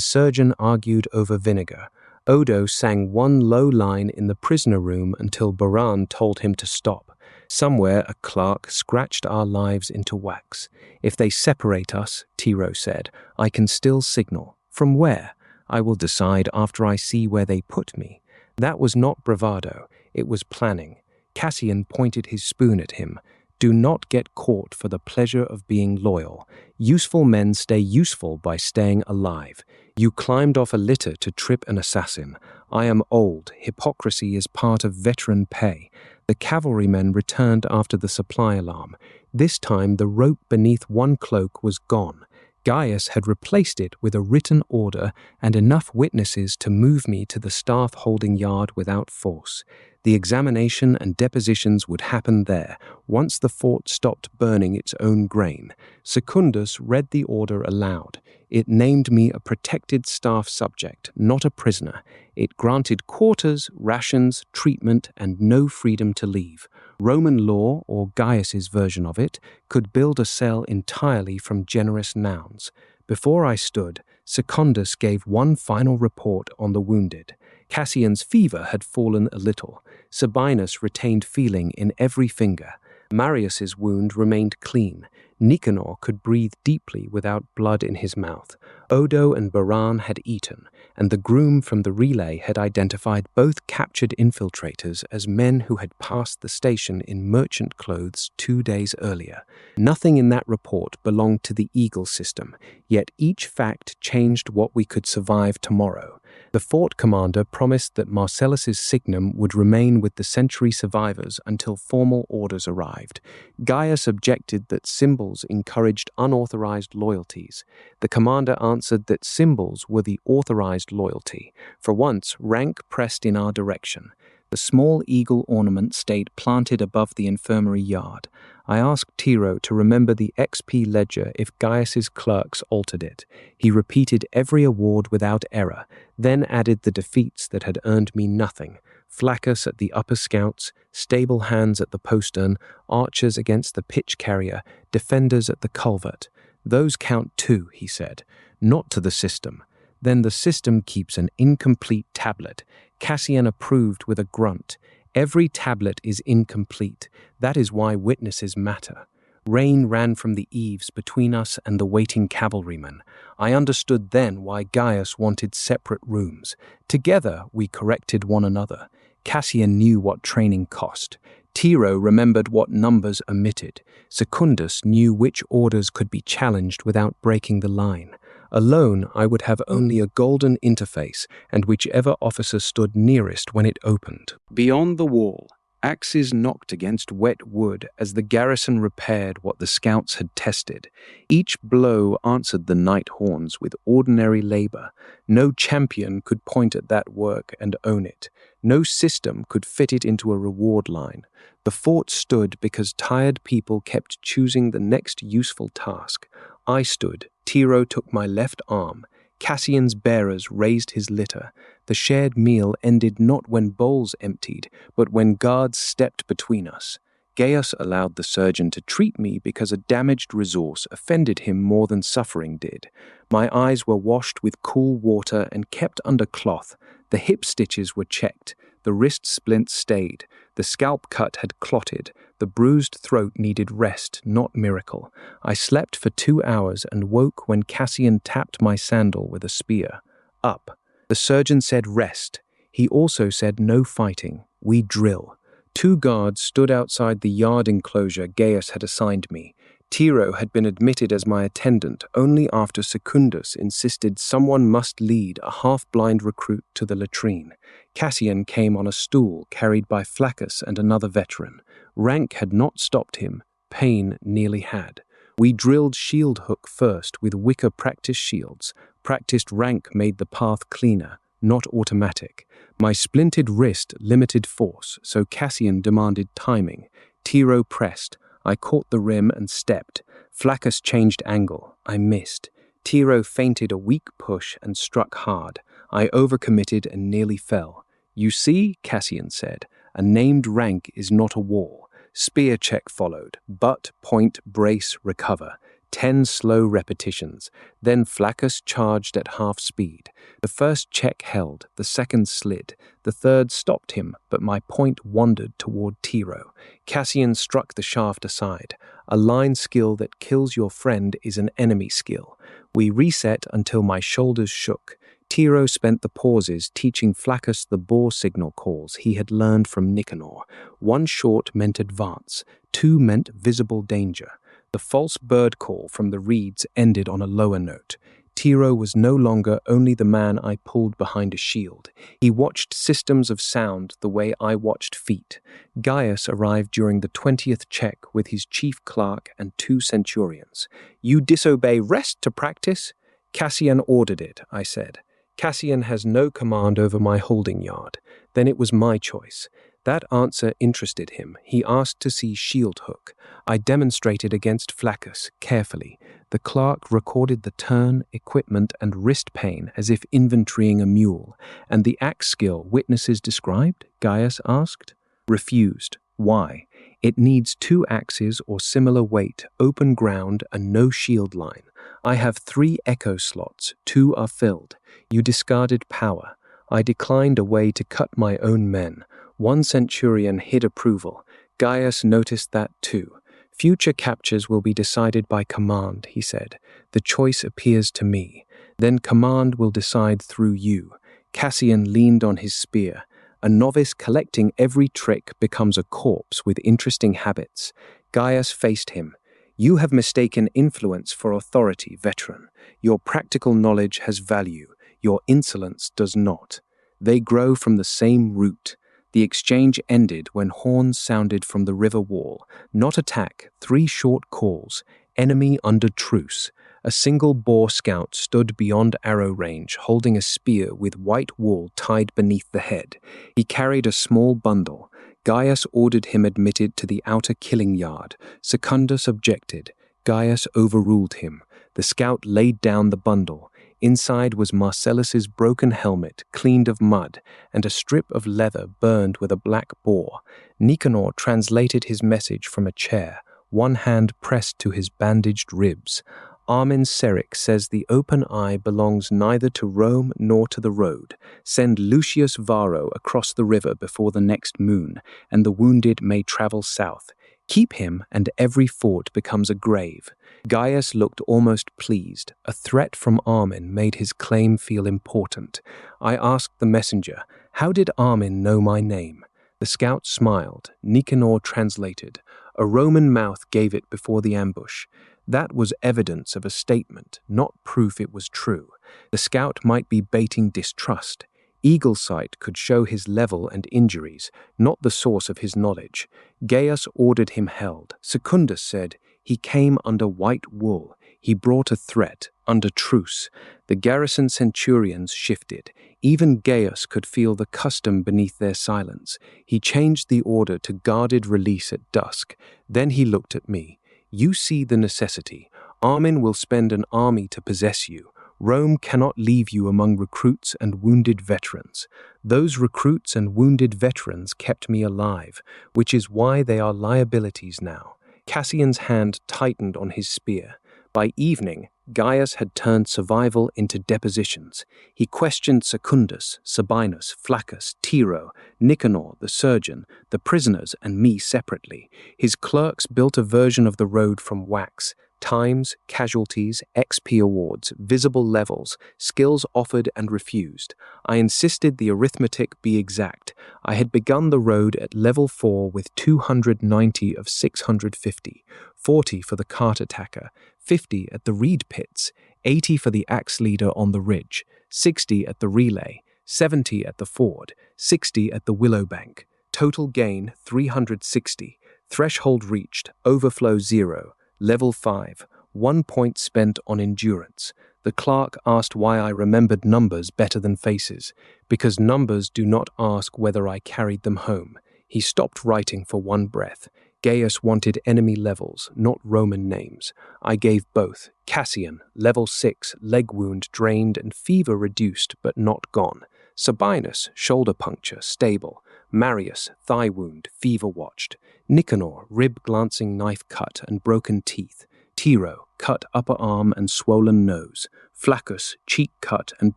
surgeon argued over vinegar. Odo sang one low line in the prisoner room until Baran told him to stop. Somewhere a clerk scratched our lives into wax. If they separate us, Tiro said, I can still signal. From where? I will decide after I see where they put me. That was not bravado, it was planning. Cassian pointed his spoon at him. Do not get caught for the pleasure of being loyal. Useful men stay useful by staying alive. You climbed off a litter to trip an assassin. I am old. Hypocrisy is part of veteran pay. The cavalrymen returned after the supply alarm. This time the rope beneath one cloak was gone. Gaius had replaced it with a written order and enough witnesses to move me to the staff holding yard without force. The examination and depositions would happen there, once the fort stopped burning its own grain. Secundus read the order aloud. It named me a protected staff subject, not a prisoner. It granted quarters, rations, treatment, and no freedom to leave. Roman law, or Gaius's version of it, could build a cell entirely from generous nouns. Before I stood, Secundus gave one final report on the wounded. Cassian's fever had fallen a little. Sabinus retained feeling in every finger. Marius's wound remained clean. Nicanor could breathe deeply without blood in his mouth. Odo and Baran had eaten, and the groom from the relay had identified both captured infiltrators as men who had passed the station in merchant clothes 2 days earlier. Nothing in that report belonged to the Eagle system, yet each fact changed what we could survive tomorrow. The fort commander promised that Marcellus's signum would remain with the century survivors until formal orders arrived. Gaius objected that symbols encouraged unauthorized loyalties. The commander answered that symbols were the authorized loyalty. For once, rank pressed in our direction. The small eagle ornament stayed planted above the infirmary yard. I asked Tiro to remember the XP ledger if Gaius's clerks altered it. He repeated every award without error, then added the defeats that had earned me nothing. Flaccus at the upper scouts, stable hands at the postern, archers against the pitch carrier, defenders at the culvert. Those count too, he said, not to the system. Then the system keeps an incomplete tablet. Cassian approved with a grunt. Every tablet is incomplete. That is why witnesses matter. Rain ran from the eaves between us and the waiting cavalrymen. I understood then why Gaius wanted separate rooms. Together we corrected one another. Cassian knew what training cost. Tiro remembered what numbers omitted. Secundus knew which orders could be challenged without breaking the line. Alone, I would have only a golden interface, and whichever officer stood nearest when it opened. Beyond the wall, axes knocked against wet wood as the garrison repaired what the scouts had tested. Each blow answered the night horns with ordinary labor. No champion could point at that work and own it. No system could fit it into a reward line. The fort stood because tired people kept choosing the next useful task. I stood. Tiro took my left arm. Cassian's bearers raised his litter. The shared meal ended not when bowls emptied, but when guards stepped between us. Gaius allowed the surgeon to treat me because a damaged resource offended him more than suffering did. My eyes were washed with cool water and kept under cloth. The hip stitches were checked. The wrist splint stayed. The scalp cut had clotted. The bruised throat needed rest, not miracle. I slept for 2 hours and woke when Cassian tapped my sandal with a spear. Up. The surgeon said rest. He also said no fighting. We drill. 2 guards stood outside the yard enclosure Gaius had assigned me. Tiro had been admitted as my attendant only after Secundus insisted someone must lead a half-blind recruit to the latrine. Cassian came on a stool carried by Flaccus and another veteran. Rank had not stopped him. Pain nearly had. We drilled shield hook first with wicker practice shields. Practiced rank made the path cleaner, not automatic. My splinted wrist limited force, so Cassian demanded timing. Tiro pressed. I caught the rim and stepped. Flaccus changed angle. I missed. Tiro feinted a weak push and struck hard. I overcommitted and nearly fell. You see, Cassian said, a named rank is not a wall. Spear check followed. Butt, point, brace, recover. 10 slow repetitions. Then Flaccus charged at half speed. The first check held, the second slid. The third stopped him, but my point wandered toward Tiro. Cassian struck the shaft aside. A line skill that kills your friend is an enemy skill. We reset until my shoulders shook. Tiro spent the pauses teaching Flaccus the boar signal calls he had learned from Nicanor. 1 short meant advance, 2 meant visible danger. The false bird call from the reeds ended on a lower note. Tiro was no longer only the man I pulled behind a shield. He watched systems of sound the way I watched feet. Gaius arrived during the 20th check with his chief clerk and 2 centurions. "You disobey rest to practice?" "Cassian ordered it," I said. "Cassian has no command over my holding yard." Then it was my choice. That answer interested him. He asked to see shield hook. I demonstrated against Flaccus, carefully. The clerk recorded the turn, equipment, and wrist pain as if inventorying a mule. "And the axe skill witnesses described?" Gaius asked. Refused. "Why?" "It needs 2 axes or similar weight, open ground, and no shield line. I have 3 echo slots, 2 are filled. You discarded power. I declined a way to cut my own men. 1 centurion hid approval. Gaius noticed that too. "Future captures will be decided by command," he said. "The choice appears to me. Then command will decide through you." Cassian leaned on his spear. A novice collecting every trick becomes a corpse with interesting habits. Gaius faced him. "You have mistaken influence for authority, veteran. Your practical knowledge has value. Your insolence does not. They grow from the same root." The exchange ended when horns sounded from the river wall. Not attack, 3 short calls. Enemy under truce. A single boar scout stood beyond arrow range, holding a spear with white wool tied beneath the head. He carried a small bundle. Gaius ordered him admitted to the outer killing yard. Secundus objected. Gaius overruled him. The scout laid down the bundle. Inside was Marcellus's broken helmet, cleaned of mud, and a strip of leather burned with a black boar. Nicanor translated his message from a chair, one hand pressed to his bandaged ribs. Armin Seric says the open eye belongs neither to Rome nor to the road. Send Lucius Varro across the river before the next moon, and the wounded may travel south. Keep him, and every fort becomes a grave. Gaius looked almost pleased. A threat from Armin made his claim feel important. I asked the messenger, "How did Armin know my name?" The scout smiled. Nicanor translated. "A Roman mouth gave it before the ambush." That was evidence of a statement, not proof it was true. The scout might be baiting distrust. Eagle sight could show his level and injuries, not the source of his knowledge. Gaius ordered him held. Secundus said, "He came under white wool. He brought a threat, under truce." The garrison centurions shifted. Even Gaius could feel the custom beneath their silence. He changed the order to guarded release at dusk. Then he looked at me. "You see the necessity. Armin will spend an army to possess you. Rome cannot leave you among recruits and wounded veterans. Those recruits and wounded veterans kept me alive, which is why they are liabilities now." Cassian's hand tightened on his spear. By evening, Gaius had turned survival into depositions. He questioned Secundus, Sabinus, Flaccus, Tiro, Nicanor, the surgeon, the prisoners, and me separately. His clerks built a version of the road from wax. Times, casualties, XP awards, visible levels, skills offered and refused. I insisted the arithmetic be exact. I had begun the road at level 4 with 290 of 650, 40 for the cart attacker, 50 at the reed pits, 80 for the axe leader on the ridge, 60 at the relay, 70 at the ford, 60 at the willow bank. Total gain 360. Threshold reached, overflow 0. Level 5, 1 point spent on endurance. The clerk asked why I remembered numbers better than faces, because numbers do not ask whether I carried them home. He stopped writing for one breath. Gaius wanted enemy levels, not Roman names. I gave both. Cassian, level 6, leg wound drained and fever reduced but not gone. Sabinus, shoulder puncture, stable. Marius, thigh wound, fever watched. Nicanor, rib glancing knife cut and broken teeth. Tiro, cut upper arm and swollen nose. Flaccus, cheek cut and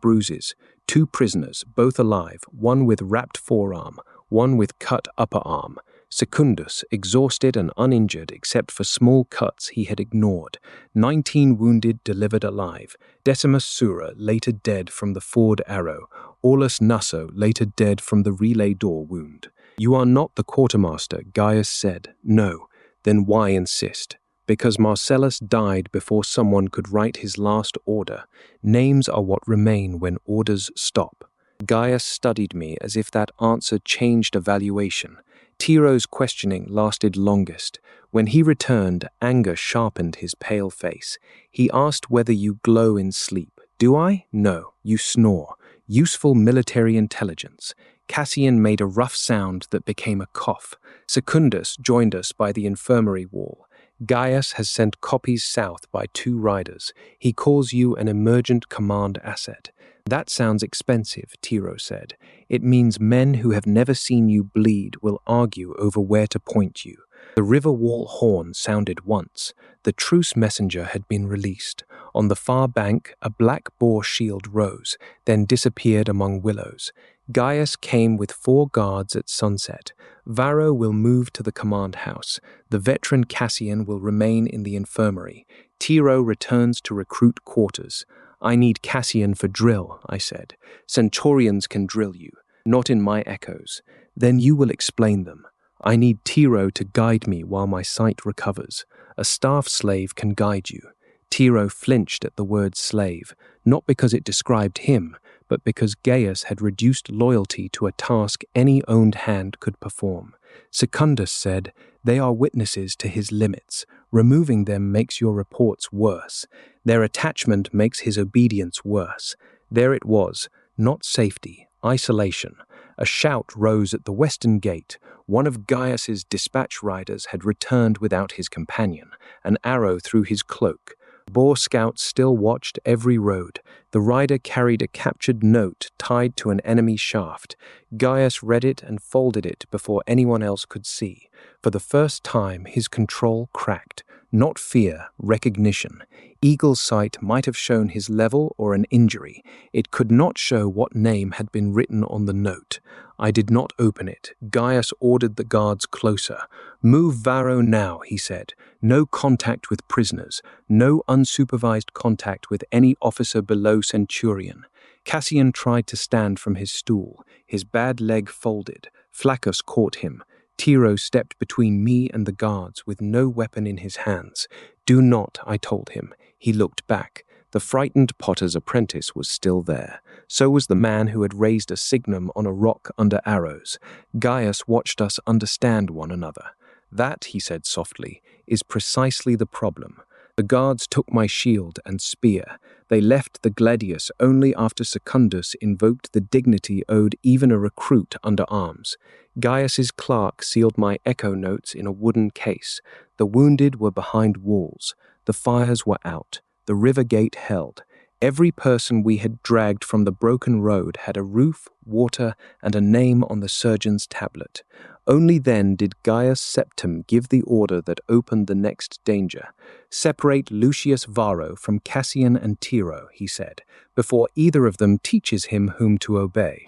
bruises. 2 prisoners, both alive, one with wrapped forearm, one with cut upper arm. Secundus, exhausted and uninjured except for small cuts he had ignored. 19 wounded delivered alive. Decimus Sura, later dead from the forward arrow. Aulus Nasso, later dead from the relay door wound. "You are not the quartermaster," Gaius said. "No. Then why insist?" "Because Marcellus died before someone could write his last order. Names are what remain when orders stop." Gaius studied me as if that answer changed evaluation. Tiro's questioning lasted longest. When he returned, anger sharpened his pale face. He asked whether you glow in sleep. "Do I?" "No, you snore. Useful military intelligence." Cassian made a rough sound that became a cough. Secundus joined us by the infirmary wall. "Gaius has sent copies south by 2 riders. He calls you an emergent command asset." "That sounds expensive," Tiro said. "It means men who have never seen you bleed will argue over where to point you." The river wall horn sounded once. The truce messenger had been released. On the far bank, a black boar shield rose, then disappeared among willows. Gaius came with 4 guards at sunset. Varro will move to the command house. The veteran Cassian will remain in the infirmary. Tiro returns to recruit quarters. "I need Cassian for drill," I said. "Centurions can drill you, not in my echoes. Then you will explain them. I need Tiro to guide me while my sight recovers. A staff slave can guide you." Tiro flinched at the word slave, not because it described him, but because Gaius had reduced loyalty to a task any owned hand could perform. Secundus said, "They are witnesses to his limits. Removing them makes your reports worse. Their attachment makes his obedience worse." There it was, not safety, isolation. A shout rose at the western gate. One of Gaius's dispatch riders had returned without his companion, an arrow through his cloak. Boar scouts still watched every road. The rider carried a captured note tied to an enemy shaft. Gaius read it and folded it before anyone else could see. For the first time, his control cracked. Not fear, recognition. Eagle's sight might have shown his level or an injury. It could not show what name had been written on the note. I did not open it. Gaius ordered the guards closer. "Move Varro now," he said. "No contact with prisoners. No unsupervised contact with any officer below Centurion." Cassian tried to stand from his stool. His bad leg folded. Flaccus caught him. Tiro stepped between me and the guards with no weapon in his hands. "Do not," I told him. He looked back. The frightened potter's apprentice was still there. So was the man who had raised a signum on a rock under arrows. Gaius watched us understand one another. "That," he said softly, "is precisely the problem. The guards took my shield and spear. They left the gladius only after Secundus invoked the dignity owed even a recruit under arms. Gaius's clerk sealed my echo notes in a wooden case. The wounded were behind walls. The fires were out. The river gate held. Every person we had dragged from the broken road had a roof, water, and a name on the surgeon's tablet. Only then did Gaius Septim give the order that opened the next danger. "Separate Lucius Varro from Cassian and Tiro," he said, "before either of them teaches him whom to obey."